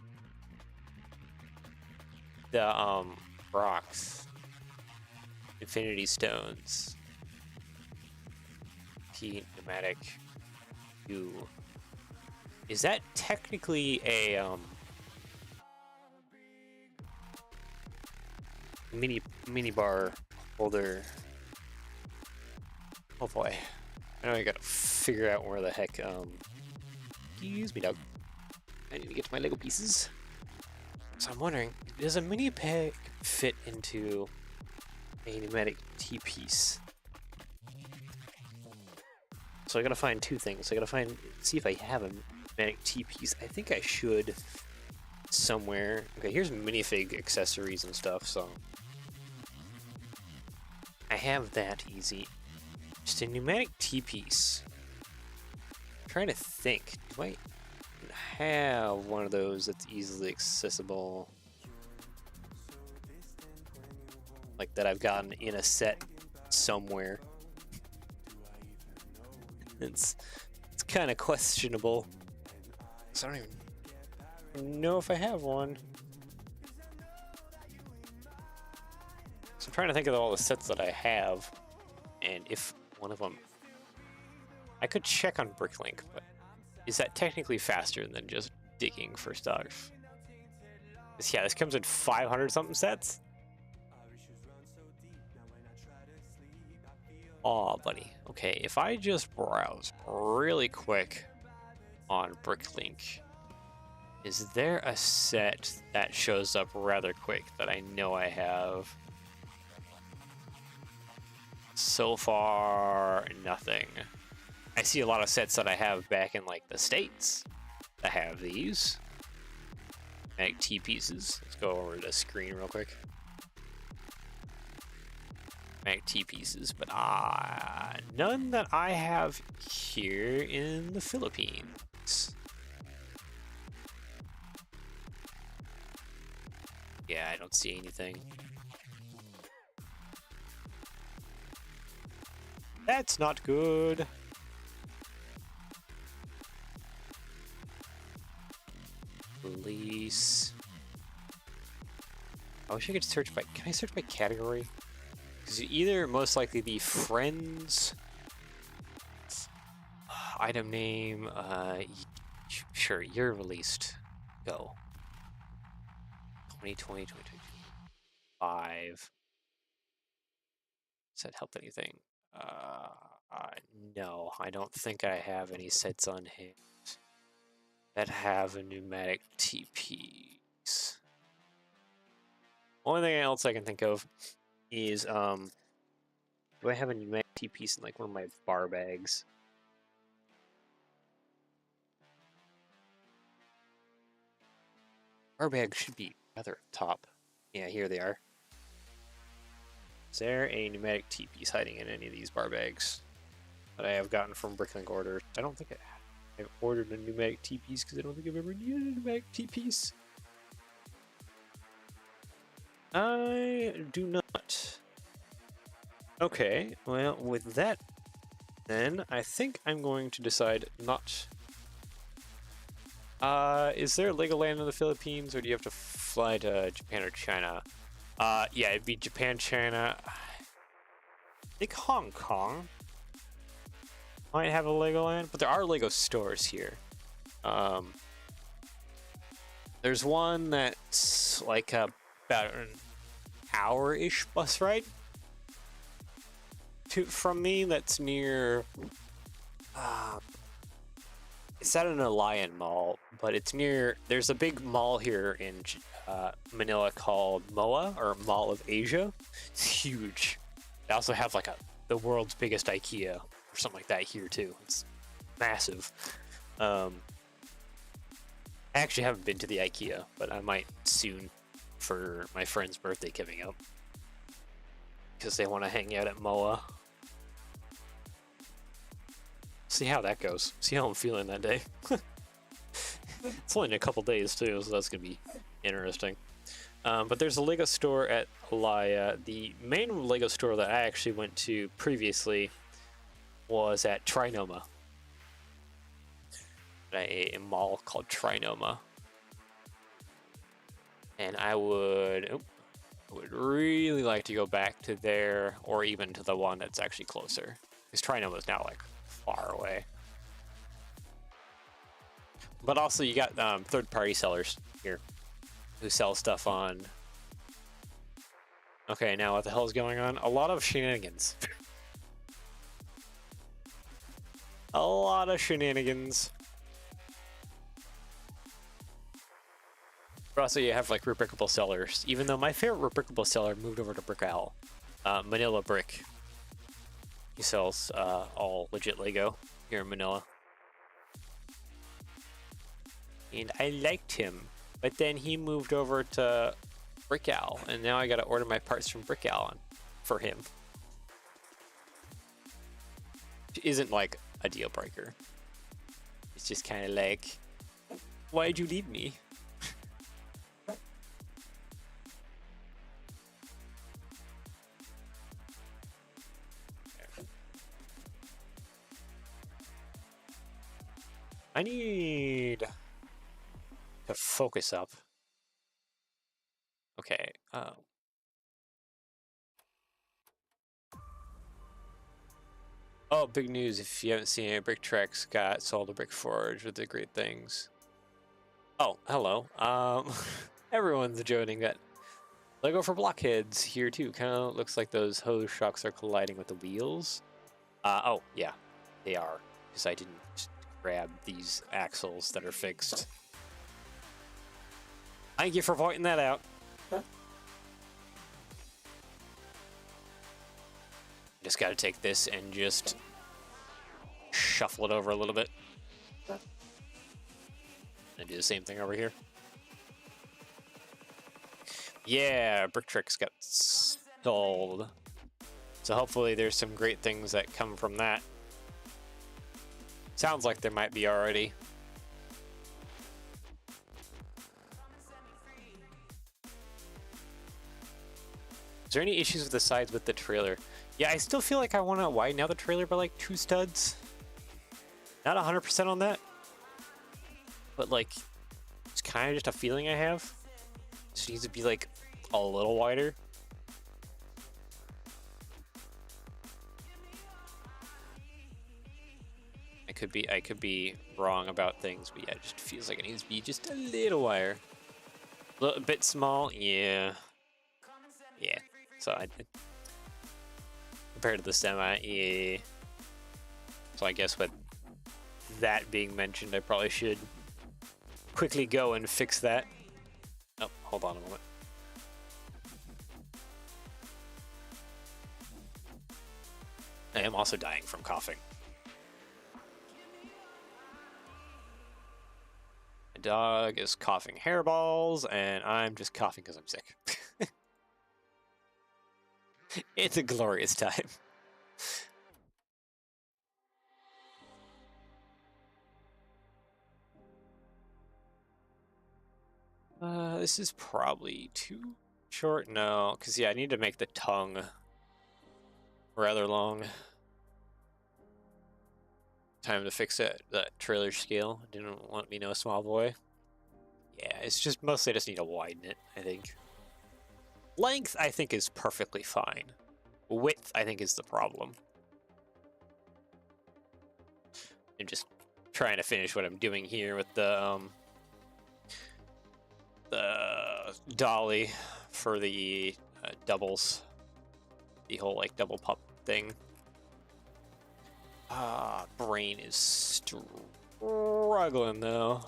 the, rocks? Infinity Stones. Pneumatic U. Is that technically a, mini bar holder? Oh boy. I know I gotta figure out where the heck, excuse me, dog. I need to get to my Lego pieces. So I'm wondering, does a mini peg fit into a pneumatic T-piece? So I gotta find two things. I gotta see if I have a pneumatic T-piece. I think I should somewhere. Okay, here's minifig accessories and stuff, so I have that easy. Just a pneumatic T-piece. I'm trying to think. Do I have one of those that's easily accessible? Like that I've gotten in a set somewhere. It's kind of questionable. So I don't even know if I have one. So I'm trying to think of all the sets that I have, and if one of them, I could check on Bricklink, but is that technically faster than just digging for stuff? Yeah, this comes in 500 something sets. Aw, buddy. Okay, if I just browse really quick on Bricklink, is there a set that shows up rather quick that I know I have? So far, nothing. I see a lot of sets that I have back in, like, the States that have these. Mag T-pieces. Let's go over to the screen real quick. Mag T-pieces, but none that I have here in the Philippines. Yeah, I don't see anything. That's not good. Police. I wish I could search by. Can I search by category? Because either most likely be friends, item name, sure, year released, go. 2020, 2025. Does that help anything? No, I don't think I have any sets on hand that have a pneumatic T-piece. Only thing else I can think of is, do I have a pneumatic T-piece in like one of my bar bags? Bar bags should be rather top. Yeah, here they are. Is there a pneumatic T-piece hiding in any of these bar bags that I have gotten from Bricklink orders? I don't think I've ordered a pneumatic T-piece because I don't think I've ever needed a pneumatic T-piece. I do not. Okay, well, with that, then I think I'm going to decide not. Is there Legoland in the Philippines, or do you have to fly to Japan or China? Yeah, it'd be Japan, China. I think Hong Kong might have a Legoland, but there are Lego stores here. There's one that's like about an hour-ish bus ride from me. That's near. It's at an Alliant mall, but it's near. There's a big mall here in Manila called MOA, or Mall of Asia. It's huge. They also have like the world's biggest IKEA or something like that here too. It's massive. Um, I actually haven't been to the IKEA, but I might soon for my friend's birthday coming up. Because they want to hang out at MOA. See how that goes. See how I'm feeling that day. It's only in a couple days too, so that's going to be interesting. But there's a Lego store at Alaya. The main Lego store that I actually went to previously was at Trinoma. A mall called Trinoma. And I would really like to go back to there, or even to the one that's actually closer. Because Trinoma is now like far away. But also you got third-party sellers here who sell stuff on... Okay, now what the hell is going on? A lot of shenanigans. A lot of shenanigans. But also you have like rebrickable sellers, even though my favorite rebrickable seller moved over to Brick Owl. Manila Brick. He sells all legit Lego here in Manila. And I liked him, but then he moved over to Brick Owl, and now I gotta order my parts from Brick Owl for him. Which isn't like a deal breaker. It's just kind of like, why'd you leave me? I need to focus up. Okay. Oh, big news! If you haven't seen it, Brick Trex got sold to Brick Forge with the great things. Oh, hello. Everyone's joining that. Lego for blockheads here too. Kind of looks like those hose shocks are colliding with the wheels. Oh yeah, they are. Because I didn't grab these axles that are fixed. Thank you for pointing that out. Just gotta take this and just shuffle it over a little bit. And do the same thing over here. Yeah, Brick Tricks got sold. So hopefully there's some great things that come from that. Sounds like there might be already. Is there any issues with the sides with the trailer? Yeah, I still feel like I want to widen out the trailer by like 2 studs. Not 100% on that. But like, it's kind of just a feeling I have. It needs to be like a little wider. I could be wrong about things, but yeah, it just feels like it needs to be just a little wider. A little bit small, yeah. Yeah. So compared to the semi, yeah. So I guess with that being mentioned, I probably should quickly go and fix that. Oh, hold on a moment. I am also dying from coughing. My dog is coughing hairballs, and I'm just coughing because I'm sick. It's a glorious time. This is probably too short. No, because yeah, I need to make the tongue rather long. Time to fix it. That trailer scale. Didn't want me no small boy. Yeah, it's just mostly I just need to widen it, I think. Length, I think, is perfectly fine. Width, I think, is the problem. And just trying to finish what I'm doing here with the dolly for the doubles. The whole, like, double pup thing. Brain is struggling, though.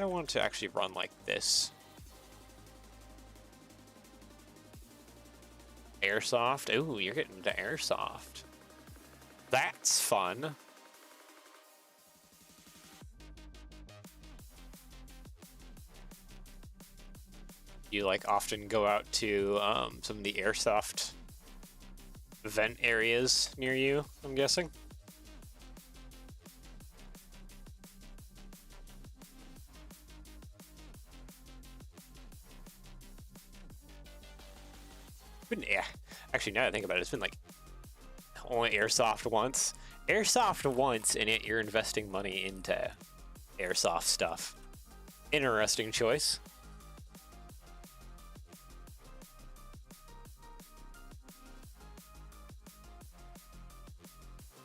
I want to actually run like this. Airsoft? Ooh, you're getting into airsoft. That's fun. You like often go out to some of the airsoft event areas near you, I'm guessing. Yeah, actually, now that I think about it, it's been like only airsoft once. Airsoft once, and yet you're investing money into airsoft stuff. Interesting choice.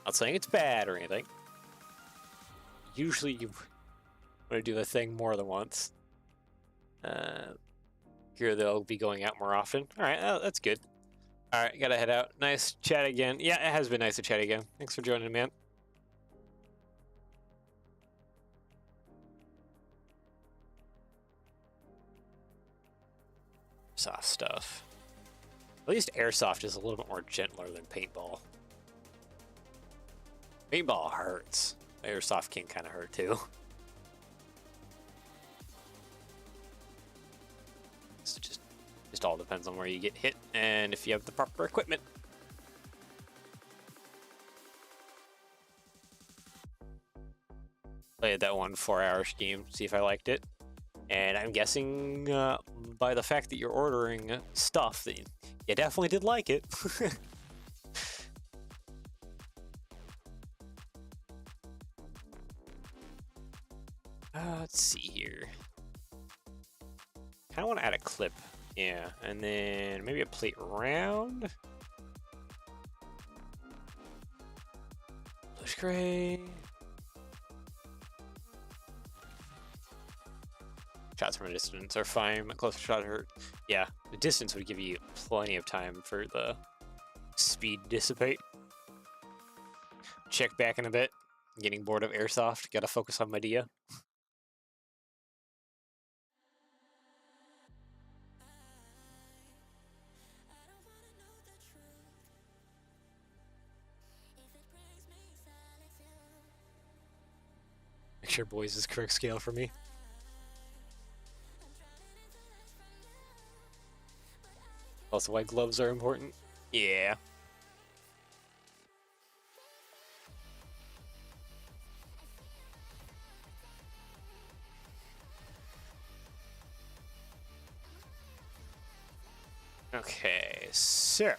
Not saying it's bad or anything. Usually you want to do the thing more than once. Here they'll be going out more often. All right, that's good. All right, gotta head out. Nice chat again. Yeah, it has been nice to chat again. Thanks for joining, man. Soft stuff. At least airsoft is a little bit more gentler than paintball. Paintball hurts. Airsoft can kind of hurt too. So just all depends on where you get hit and if you have the proper equipment. Played that one 4-hour game, see if I liked it. And I'm guessing by the fact that you're ordering stuff that you definitely did like it. Let's see here. Kind of want to add a clip. Yeah, and then maybe a plate round. Push gray. Shots from a distance are fine. Close shot hurt. Yeah, the distance would give you plenty of time for the speed dissipate. Check back in a bit. Getting bored of airsoft. Gotta focus on Medea. Make sure boys is correct scale for me. Also, white gloves are important. Yeah. Okay, so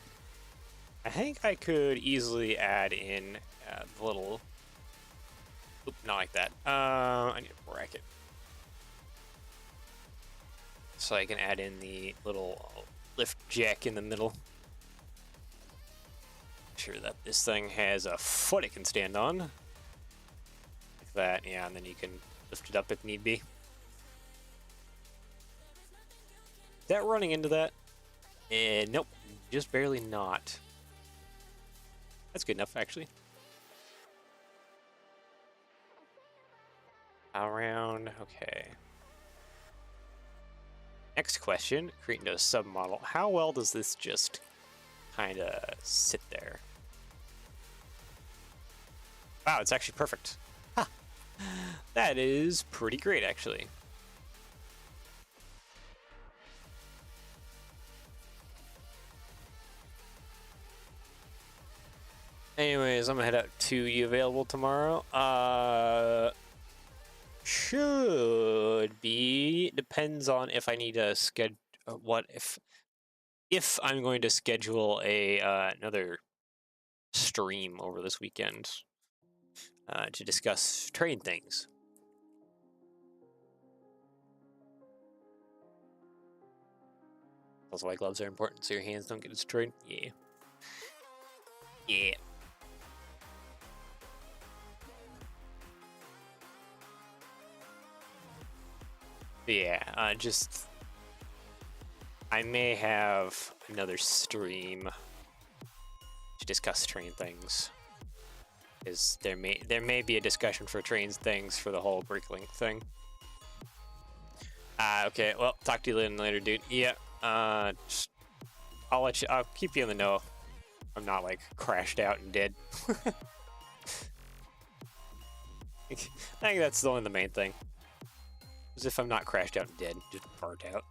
I think I could easily add in the little. Oop, not like that. I need a bracket. So I can add in the little lift jack in the middle. Make sure that this thing has a foot it can stand on. Like that, yeah, and then you can lift it up if need be. Is that running into that? Nope, just barely not. That's good enough, actually. Around, okay. Next question, create into a submodel. How well does this just kind of sit there? Wow, it's actually perfect. Ha! That is pretty great, actually. Anyways, I'm gonna head out to you available tomorrow. Should be. Depends on if I need to schedule. What if I'm going to schedule a another stream over this weekend to discuss train things. Also, white gloves are important so your hands don't get destroyed. Yeah. Yeah. Yeah, just I may have another stream to discuss train things. Is there may be a discussion for trains things for the whole Bricklink thing. Okay, well, talk to you later, dude. Yeah, I'll keep you in the know. I'm not like crashed out and dead. I think that's only the main thing. As if I'm not crashed out and dead, just burnt out.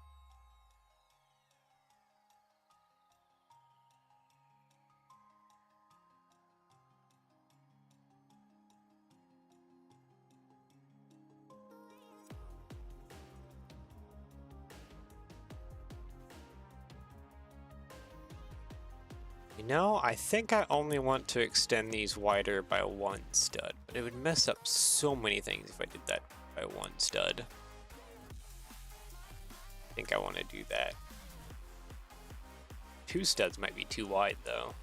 You know, I think I only want to extend these wider by 1 stud, but it would mess up so many things if I did that by 1 stud. I think I want to do that. 2 studs might be too wide, though.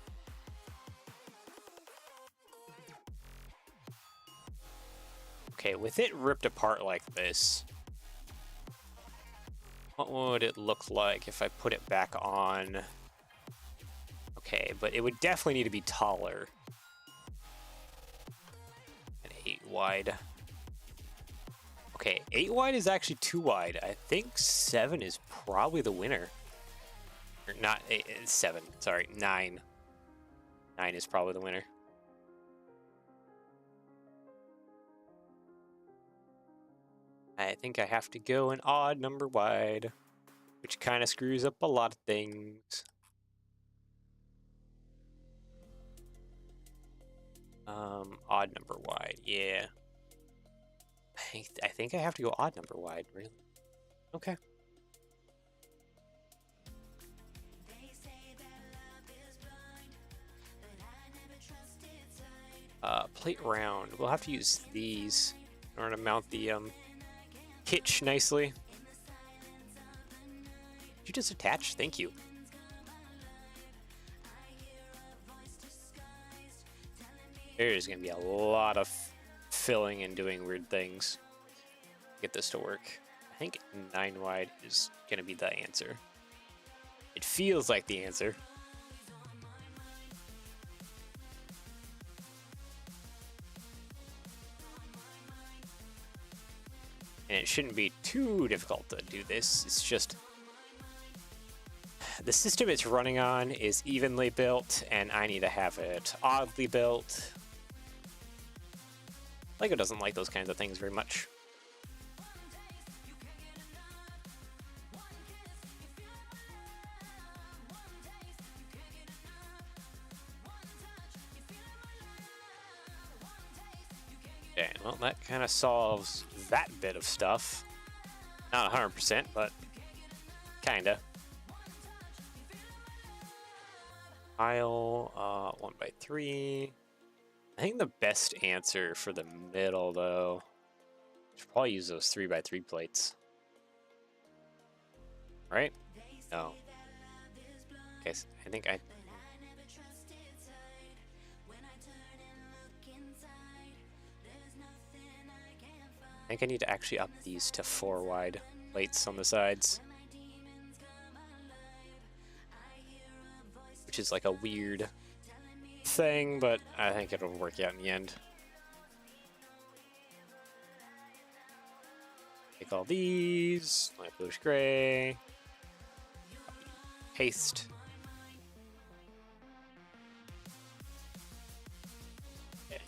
Okay, with it ripped apart like this, what would it look like if I put it back on? Okay, but it would definitely need to be taller. And 8 wide. Okay, 8 wide is actually too wide. I think 7 is probably the winner. Or not 8, 7, sorry, 9. 9 is probably the winner. I think I have to go an odd number wide, which kind of screws up a lot of things. Odd number wide, yeah. I think I have to go odd number wide, really. Okay. Plate round. We'll have to use these in order to mount the hitch nicely. Did you just attach? Thank you. There's gonna be a lot of filling and doing weird things to get this to work. I think 9 wide is gonna be the answer. It feels like the answer. And it shouldn't be too difficult to do this. It's just the system it's running on is evenly built, and I need to have it oddly built. LEGO doesn't like those kinds of things very much. Okay, well, that kind of solves that bit of stuff. Not 100%, but kinda. Tile, 1x3. I think the best answer for the middle, though, should probably use those 3x3 plates. Right? No. Okay, so I think I need to actually up these to 4 wide plates on the sides. Which is like a weird thing, but I think it'll work out in the end. Take all these, light bluish gray, paste.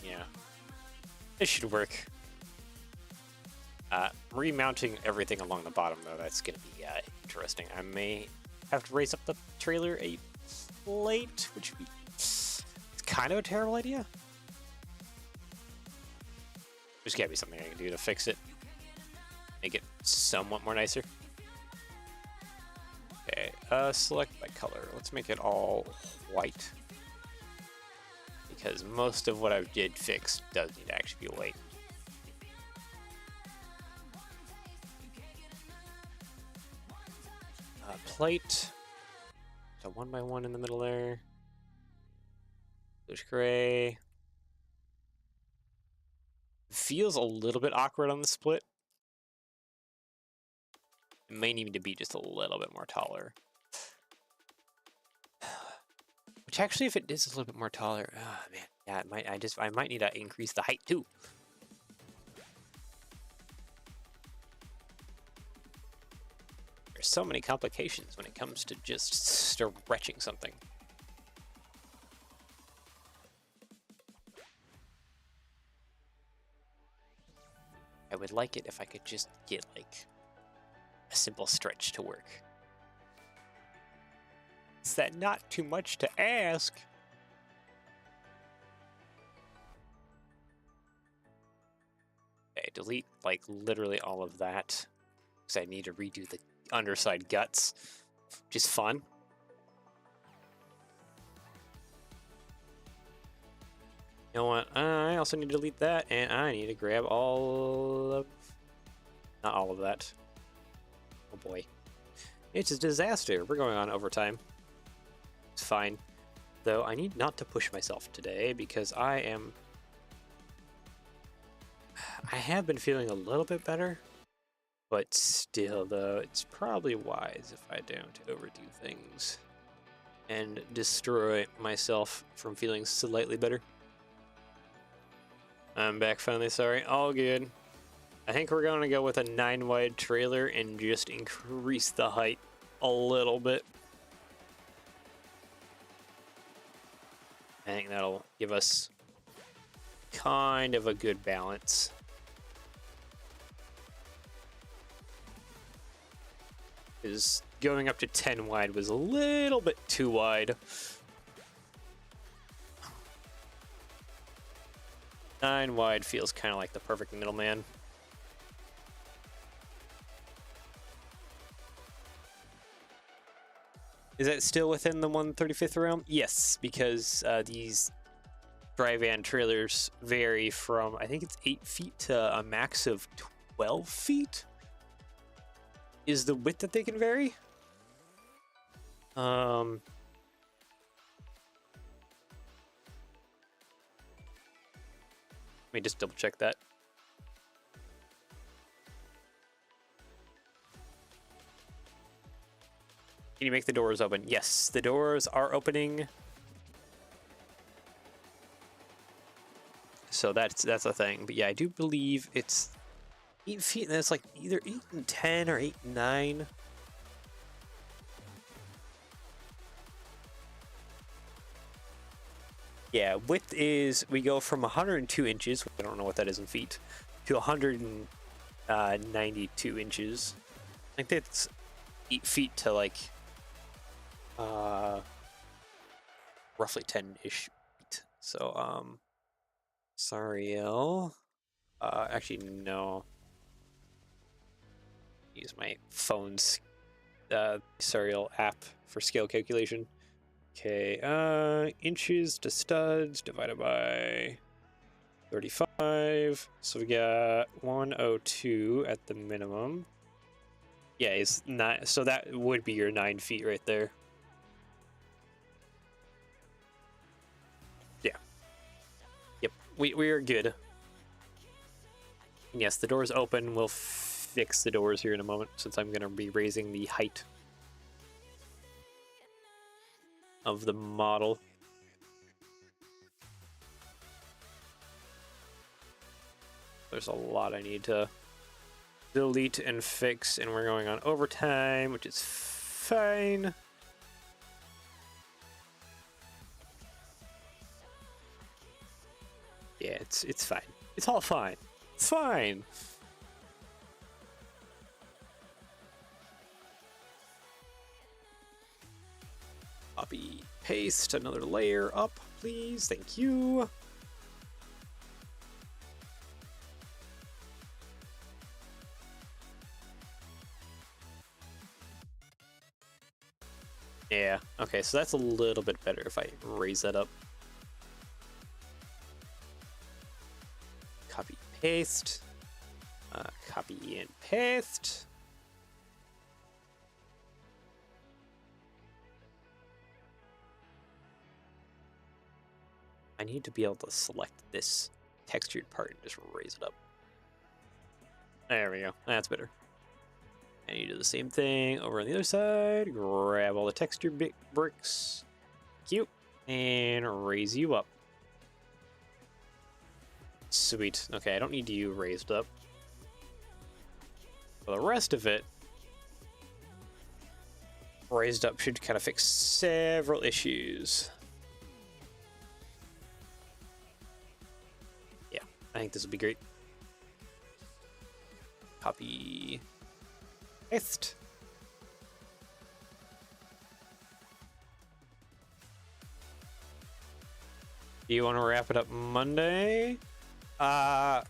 Yeah, this should work. Remounting everything along the bottom, though, that's going to be interesting. I may have to raise up the trailer a plate, which would be kind of a terrible idea. There's got to be something I can do to fix it. Make it somewhat more nicer. Okay, select by color. Let's make it all white. Because most of what I did fix does need to actually be white. Plate. So 1x1 in the middle there. Bluish gray. Feels a little bit awkward on the split. It may need to be just a little bit more taller. Which actually, if it is a little bit more taller, oh man, yeah, it might. I might need to increase the height too. There's so many complications when it comes to just stretching something. I would like it if I could just get, like, a simple stretch to work. Is that not too much to ask? Okay, delete, like, literally all of that. Because I need to redo the underside guts. Which is fun. You know what? I also need to delete that, and I need to grab all of... Not all of that. Oh boy. It's a disaster. We're going on overtime. It's fine. Though I need not to push myself today, because I have been feeling a little bit better. But still, though, it's probably wise if I don't overdo things. And destroy myself from feeling slightly better. I'm back finally, sorry. All good. I think we're going to go with a 9-wide trailer and just increase the height a little bit. I think that'll give us kind of a good balance. Because going up to 10 wide was a little bit too wide. 9 wide feels kind of like the perfect middleman. Is that still within the 1/35th realm? Yes, because these dry van trailers vary from, I think it's 8 feet to a max of 12 feet? Is the width that they can vary? Let me just double check that. Can you make the doors open? Yes, the doors are opening. So that's a thing. But yeah, I do believe it's 8 feet, and it's like either 8 and 10 or 8 and 9. Yeah, width is, we go from 102 inches, I don't know what that is in feet, to 192 inches. I think that's 8 feet to like roughly 10-ish feet. So sorry, L. Actually, no. Use my phone's serial app for scale calculation. Okay, inches to studs divided by 35. So we got 102 at the minimum. Yeah, it's not, so that would be your 9 feet right there. Yeah. Yep, we are good. Yes, the door's open. We'll fix the doors here in a moment, since I'm going to be raising the height of the model. There's a lot I need to delete and fix, and we're going on overtime, which is fine. Yeah, it's fine. It's all fine. It's fine. Copy, paste another layer up, please. Thank you. Yeah, okay, so that's a little bit better if I raise that up. Copy, paste. Copy and paste. I need to be able to select this textured part and just raise it up. There we go. That's better. And you do the same thing over on the other side. Grab all the texture bricks. Cute. And raise you up. Sweet. Okay, I don't need you raised up. For the rest of it, raised up should kind of fix several issues. Yeah, I think this will be great. Copy. Paste. Do you want to wrap it up Monday? I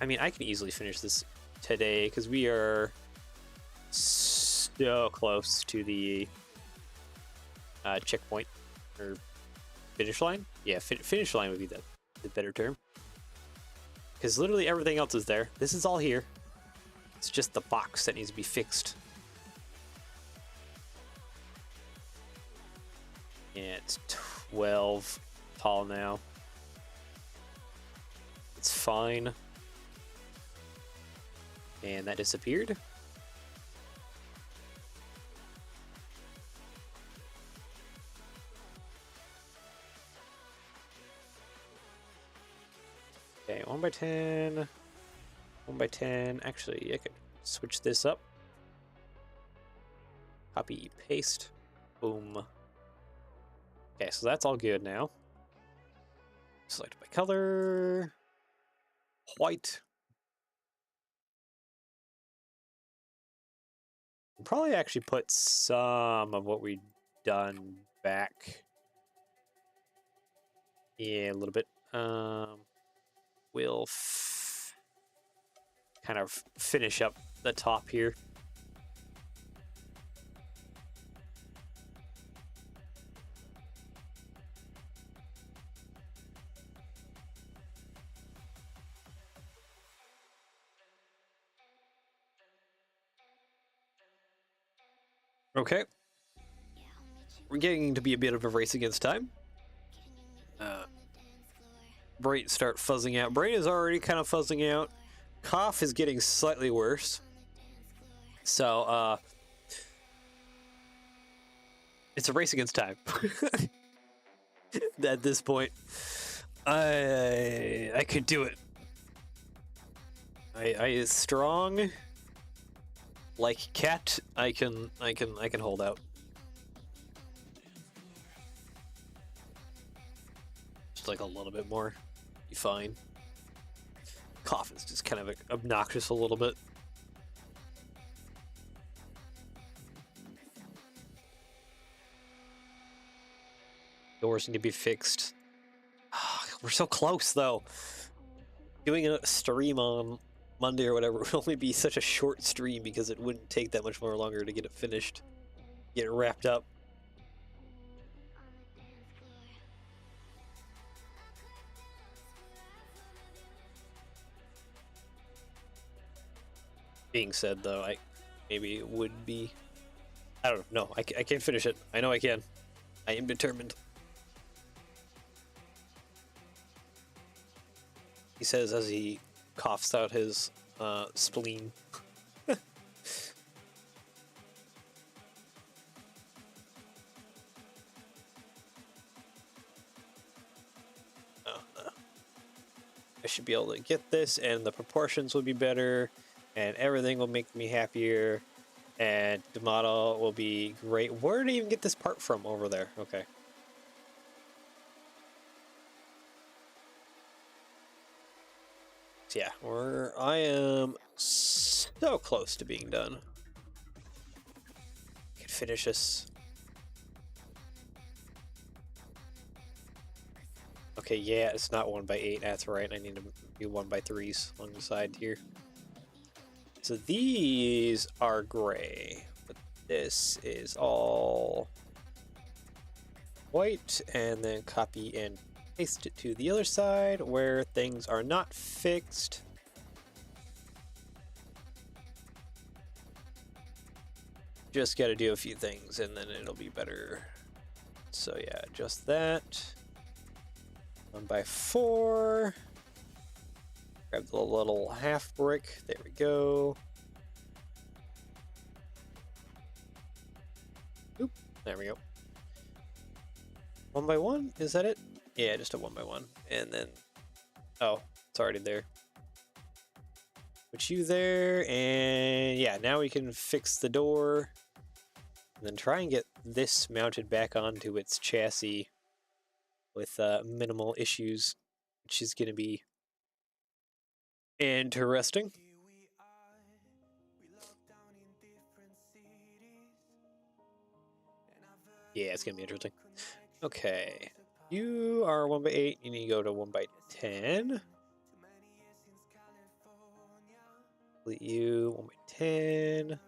mean, I can easily finish this today because we are so close to the checkpoint or finish line. Yeah, finish line would be the better term. Because literally everything else is there. This is all here. It's just the box that needs to be fixed. Yeah, it's 12 tall now. It's fine. And that disappeared. Okay, 1x10. 1x10. Actually, I could switch this up. Copy, paste. Boom. Okay, so that's all good now. Select by color. White. I'll probably actually put some of what we've done back. Yeah, a little bit. We'll kind of finish up the top here. Okay. We're getting to be a bit of a race against time. Brain start fuzzing out. Brain is already kind of fuzzing out. Cough is getting slightly worse. So, it's a race against time. At this point, I could do it. I is strong. Like cat, I can hold out. Just like a little bit more. Be fine. Cough is just kind of obnoxious a little bit. Doors need to be fixed. We're so close though. Doing a stream on Monday or whatever would only be such a short stream because it wouldn't take that much more longer to get it finished, get it wrapped up. Being said though, maybe it would be. I don't know. I can finish it. I know I can. I am determined. He says as he coughs out his spleen. I should be able to get this, and the proportions will be better, and everything will make me happier, and the model will be great. Where did I even get this part from over there? Okay. So yeah, I am so close to being done. I can finish this. Okay, yeah, it's not 1x8. That's right. I need to do 1x3s along the side here. So these are gray, but this is all white, and then copy and paste it to the other side where things are not fixed. Just got to do a few things and then it'll be better. So yeah, just that. 1x4. Grab the little half brick. There we go. Oop, there we go. 1x1, is that it? Yeah, just a 1x1. And then, oh, it's already there. Put you there, and yeah, now we can fix the door. And then try and get this mounted back onto its chassis with minimal issues, which is going to be interesting. Yeah, it's gonna be interesting. Okay. You are 1x8. You need to go to 1x10. Delete you. 1x10.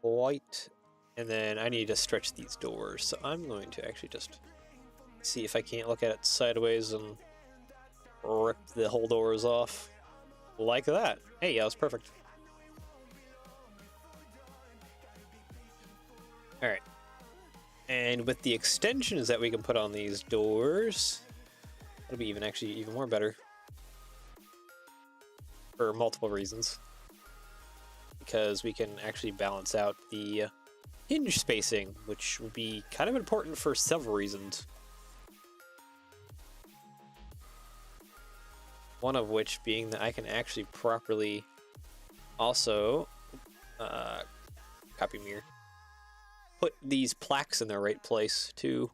White. And then I need to stretch these doors. So I'm going to actually just see if I can't look at it sideways and rip the whole doors off. Like that. Hey, that was perfect. Alright. And with the extensions that we can put on these doors, that'll be even more better. For multiple reasons. Because we can actually balance out the hinge spacing, which would be kind of important for several reasons. One of which being that I can actually properly also copy mirror. Put these plaques in their right place too.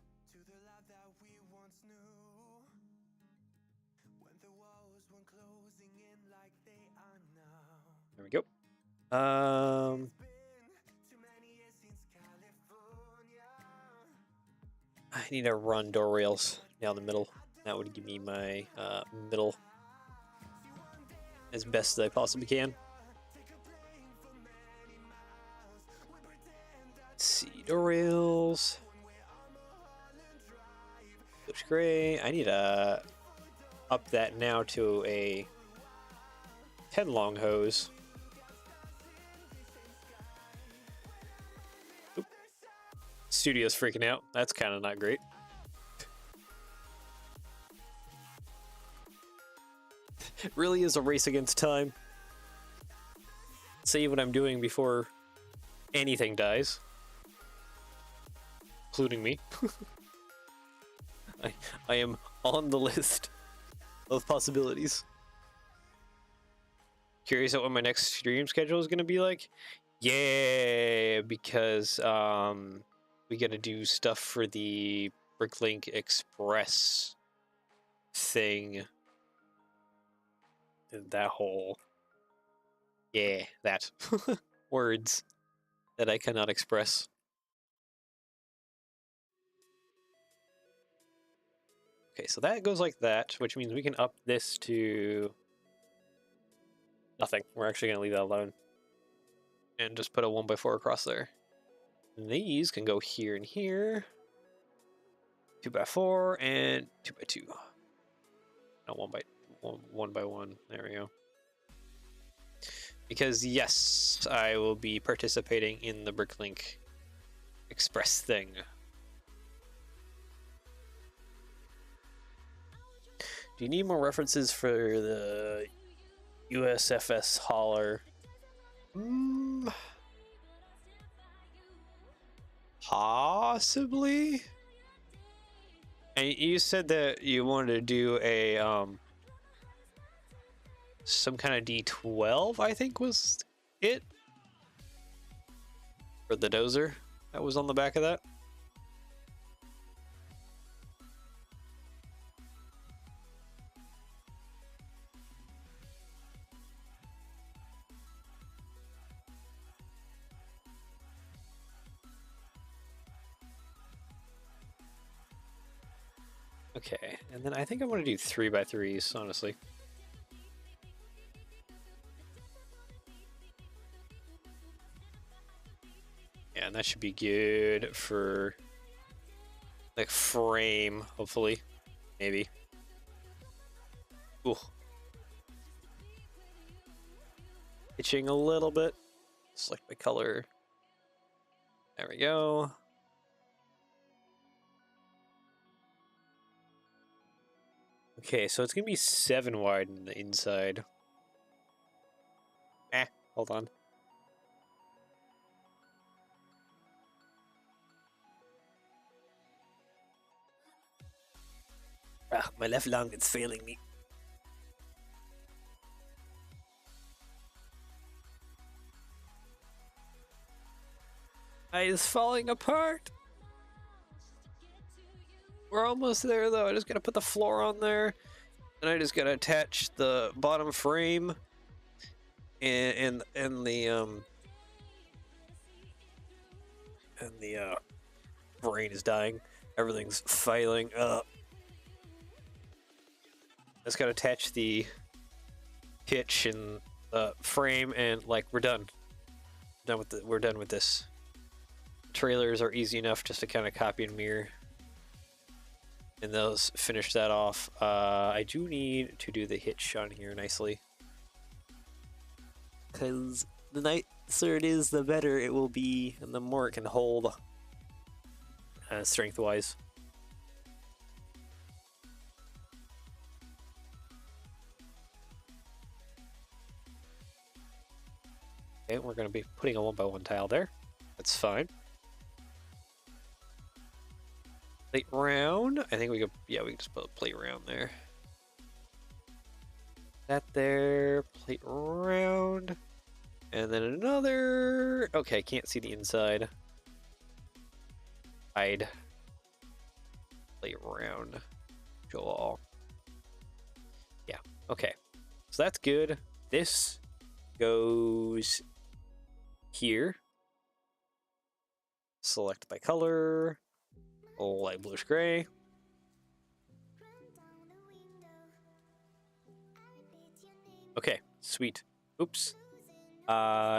There we go. I need to run door rails down the middle. That would give me my middle as best as I possibly can. Let's see, door rails. Looks great. I need to up that now to a 10 long hose. Oop. Studio's freaking out. That's kind of not great. It really is a race against time. Save what I'm doing before anything dies. Including me. I am on the list of possibilities. Curious about what my next stream schedule is going to be like? Yeah, because we got to do stuff for the Bricklink Express thing. That whole... Yeah, that. Words that I cannot express. Okay, so that goes like that, which means we can up this to nothing. We're actually going to leave that alone. And just put a 1x4 across there. And these can go here and here. 2x4 and 2x2. No, 1x1. There we go. Because yes, I will be participating in the Bricklink Express thing. Do you need more references for the USFS hauler? Possibly. And you said that you wanted to do a some kind of D12, I think was it, for the dozer that was on the back of that. Okay, and then I think I want to do 3x3s, honestly. Yeah, and that should be good for like frame, hopefully. Maybe. Ooh. Itching a little bit. Select my color. There we go. Okay, so it's gonna be 7 wide in the inside. Hold on. Ah, my left lung is failing me. It's falling apart. We're almost there though. I just gotta put the floor on there, and I just gotta attach the bottom frame and the and the brain is dying. Everything's failing. Just gotta attach the hitch and frame, and like we're done. We're done with this. Trailers are easy enough just to kind of copy and mirror, and those finish that off. I do need to do the hitch on here nicely, because the nicer it is, the better it will be, and the more it can hold strength-wise. Okay, we're going to be putting a 1x1 tile there. That's fine. Plate round. I think we could, yeah, we can just put a plate round there. That there, plate round. And then another. Okay, can't see the inside. Hide. Plate round. Show all. Yeah, okay. So that's good. This goes here. Select by color. Light bluish gray. Okay, sweet. Oops.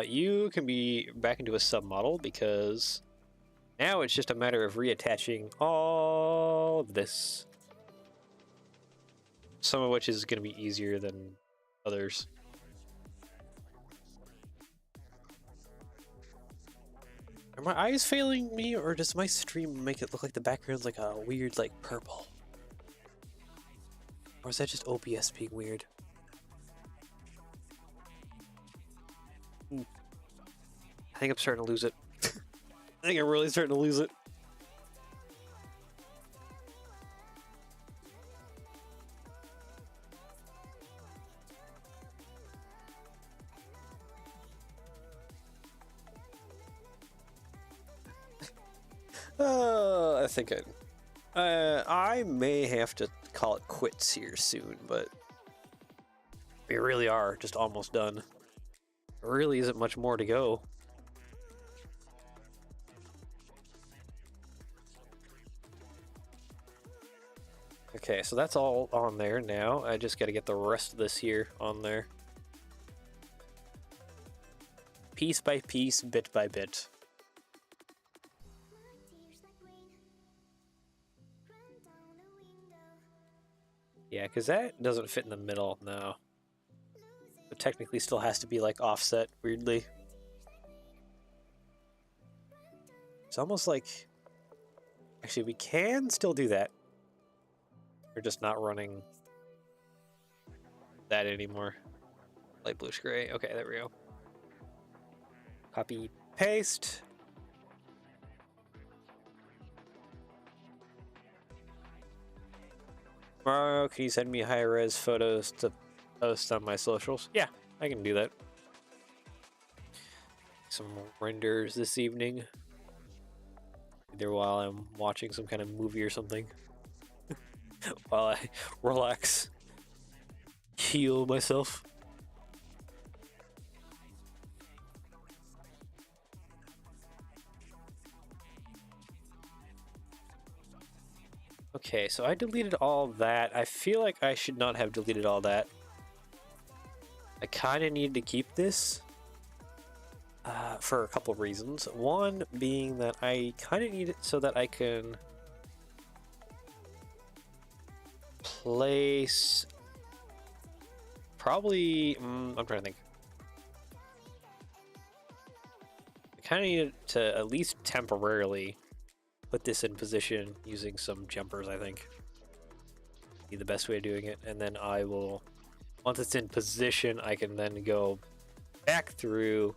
You can be back into a submodel because now it's just a matter of reattaching all of this. Some of which is going to be easier than others. Are my eyes failing me, or does my stream make it look like the background's like a weird, like, purple? Or is that just OBS being weird? I think I'm starting to lose it. I think I'm really starting to lose it. I think I may have to call it quits here soon, but we really are just almost done. There really isn't much more to go. Okay, so that's all on there now. I just got to get the rest of this here on there. Piece by piece, bit by bit. Yeah, because that doesn't fit in the middle, no. It technically still has to be, like, offset, weirdly. It's almost like... Actually, we can still do that. We're just not running that anymore. Light bluish gray. Okay, there we go. Copy, paste. Tomorrow, can you send me high-res photos to post on my socials? Yeah, I can do that. Some renders this evening. Either while I'm watching some kind of movie or something. While I relax. Heal myself. Okay, so I deleted all that. I feel like I should not have deleted all that. I kind of need to keep this for a couple of reasons. One being that I kind of need it so that I can place probably, I'm trying to think. I kind of need it to at least temporarily put this in position using some jumpers, I think. Be the best way of doing it. And then I will, once it's in position, I can then go back through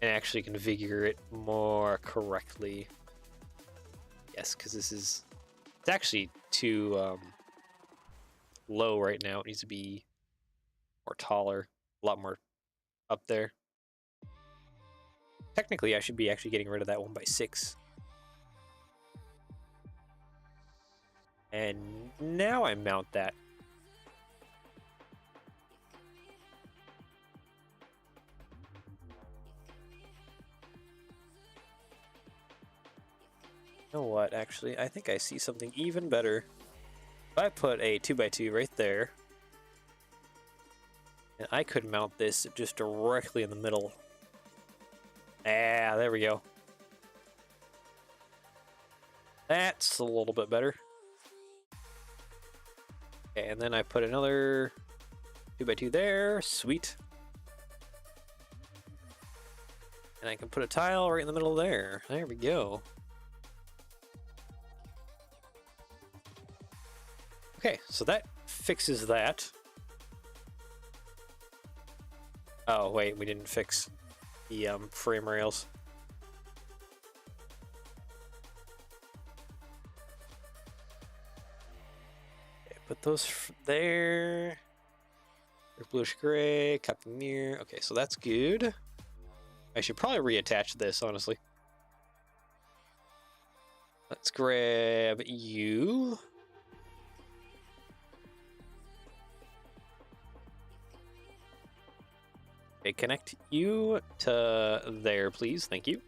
and actually configure it more correctly. Yes, because this is, it's actually too low right now. It needs to be more taller, a lot more up there. Technically, I should be actually getting rid of that 1x6. And now I mount that. You know what, actually, I think I see something even better. If I put a 2x2 right there, and I could mount this just directly in the middle. Ah, there we go. That's a little bit better. Okay, and then I put another 2x2 there. Sweet. And I can put a tile right in the middle there. There we go. Okay, so that fixes that. Oh, wait, we didn't fix the frame rails. Okay, put those there. Bluish gray, copy mirror. Okay, so that's good. I should probably reattach this, honestly. Let's grab you. Okay, connect you to there, please. Thank you.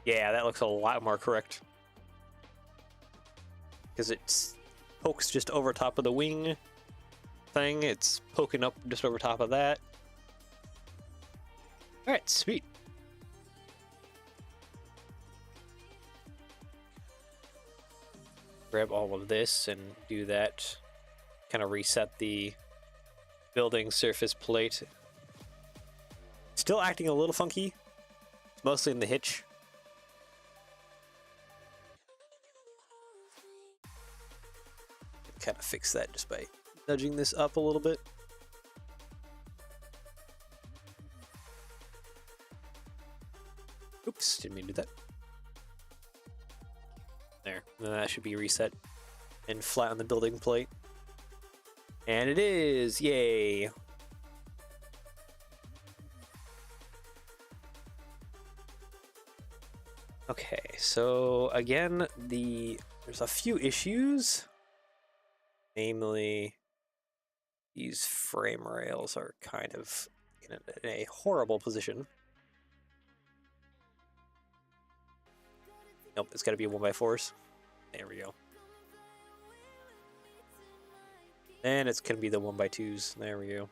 Yeah, that looks a lot more correct. Because it pokes just over top of the wing thing. It's poking up just over top of that. Alright, sweet. Grab all of this and do that. Kind of reset the building surface plate. Still acting a little funky. It's mostly in the hitch. Kind of fix that just by nudging this up a little bit. Oops, didn't mean to do that. There, and that should be reset and flat on the building plate. And it is, yay! Okay, so again, there's a few issues. Namely, these frame rails are kind of in a horrible position. Nope, it's got to be 1x4s. There we go. And it's going to be the 1x2s. There we go.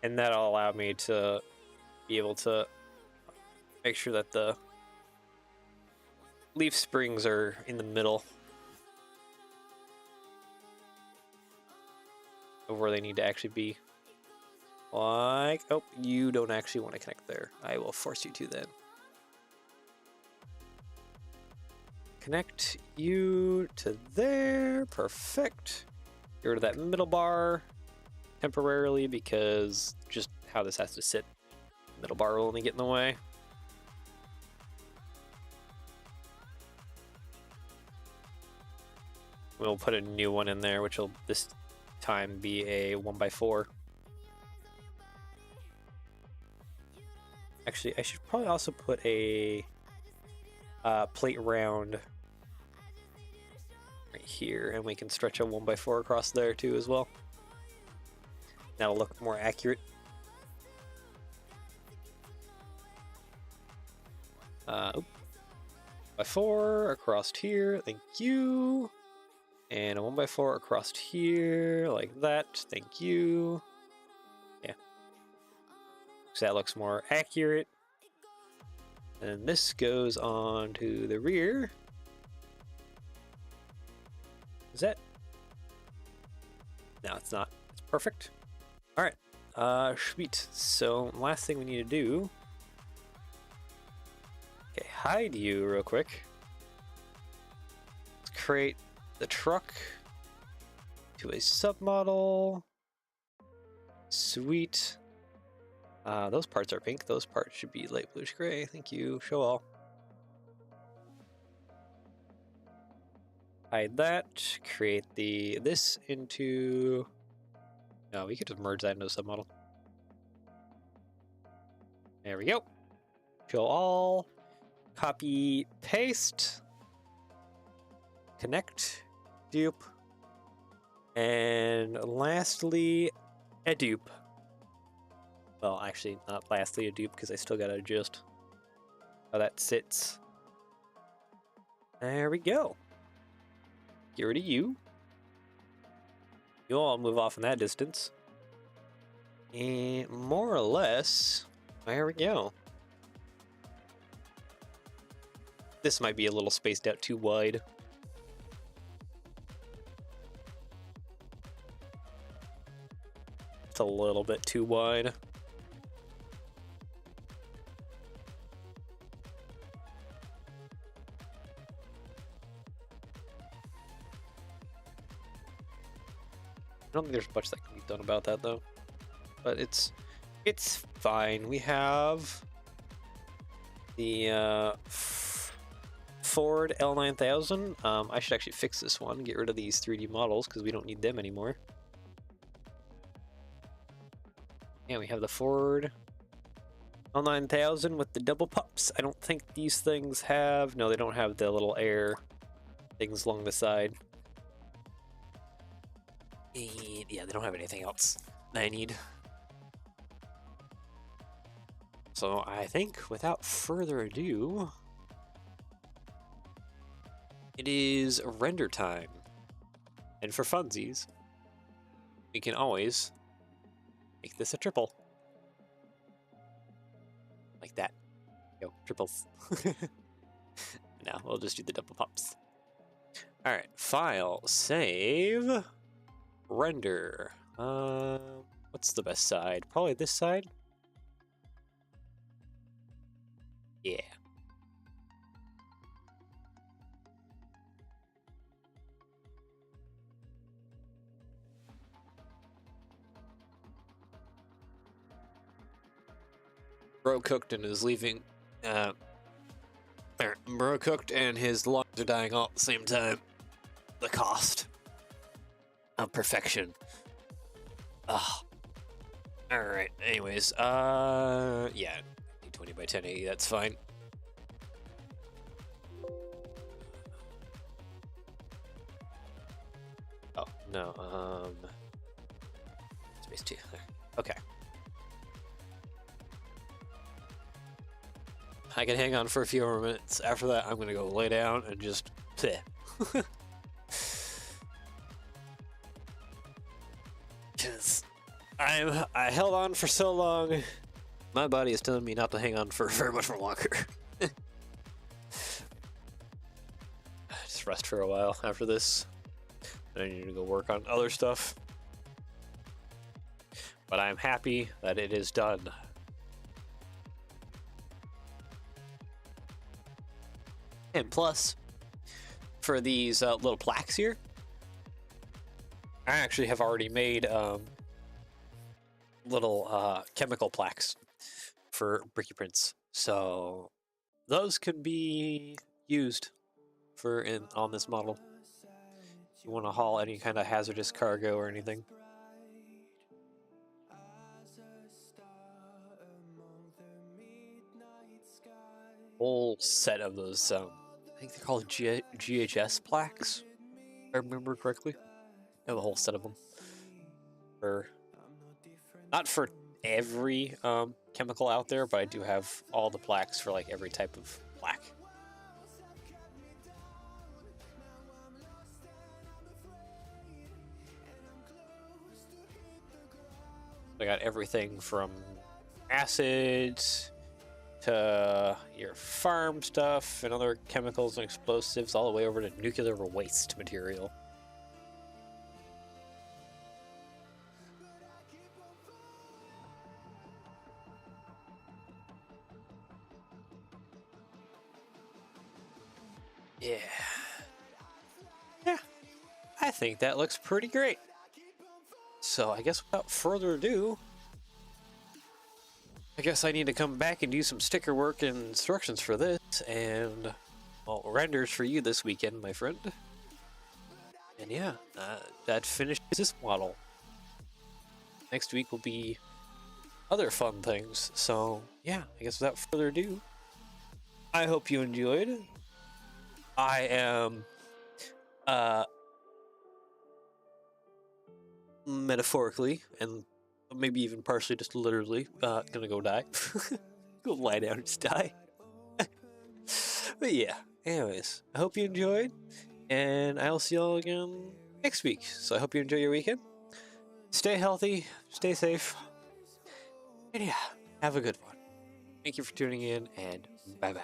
And that'll allow me to be able to make sure that the leaf springs are in the middle of where they need to actually be. Like, oh, you don't actually want to connect there. I will force you to then. Connect you to there. Perfect. Get rid of that middle bar temporarily because just how this has to sit. Middle bar will only get in the way. We'll put a new one in there, which will this time be a 1x4. Actually, I should probably also put a plate round right here, and we can stretch a 1x4 across there too as well. That'll look more accurate. By 4 across here, thank you. And a 1x4 across here, like that, thank you. Yeah. So that looks more accurate. And this goes on to the rear. Is that? No, it's not. It's perfect. All right. Sweet. So last thing we need to do. Okay, hide you real quick. Let's create the truck to a submodel. Sweet. Those parts are pink. Those parts should be light bluish gray. Thank you. Show all. Hide that. Create this into. No, we could just merge that into a submodel. There we go. Show all. Copy, paste. Connect. Dupe. And lastly, a dupe. Well, actually, not lastly a dupe because I still gotta adjust how that sits. There we go. Get rid of you. You'll all move off in that distance. And more or less, there we go. This might be a little spaced out too wide. It's a little bit too wide. I don't think there's much that can be done about that though. But it's fine. We have the Ford L9000. I should actually fix this one, get rid of these 3D models because we don't need them anymore. And we have the Ford L9000 with the double pups. I don't think these things have... No, they don't have the little air things along the side. And yeah, they don't have anything else I need. So I think without further ado, it is render time. And for funsies, we can always make this a triple. Like that. Yo, triples. Now we'll just do the double pops. Alright, file, save, render. What's the best side? Probably this side? Yeah. Bro cooked and is leaving. Bro cooked and his lungs are dying all at the same time. The cost of perfection. Ugh. Alright, anyways, yeah. 20 by 1080, that's fine. Oh, no, space 2, there. Okay. I can hang on for a few more minutes. After that, I'm gonna go lay down and just bleh. Because I held on for so long. My body is telling me not to hang on for very much more longer. Just rest for a while after this. I need to go work on other stuff. But I'm happy that it is done. And plus, for these little plaques here, I actually have already made little chemical plaques for bricky prints, so those could be used for on this model. If you want to haul any kind of hazardous cargo or anything. Whole set of those. I think they're called GHS plaques, if I remember correctly. I have a whole set of them. Not for every chemical out there, but I do have all the plaques for like every type of plaque. I got everything from acids to your farm stuff and other chemicals and explosives, all the way over to nuclear waste material. Yeah. I think that looks pretty great. So I guess without further ado, I guess I need to come back and do some sticker work and instructions for this, and, well, renders for you this weekend, my friend. And yeah, that finishes this model. Next week will be other fun things, so yeah, I guess without further ado, I hope you enjoyed. I am, metaphorically and maybe even partially just literally gonna go die. Go lie down and just die. But yeah, anyways, I hope you enjoyed, and I'll see y'all again next week. So I hope you enjoy your weekend. Stay healthy, stay safe, and yeah, have a good one. Thank you for tuning in, and bye-bye.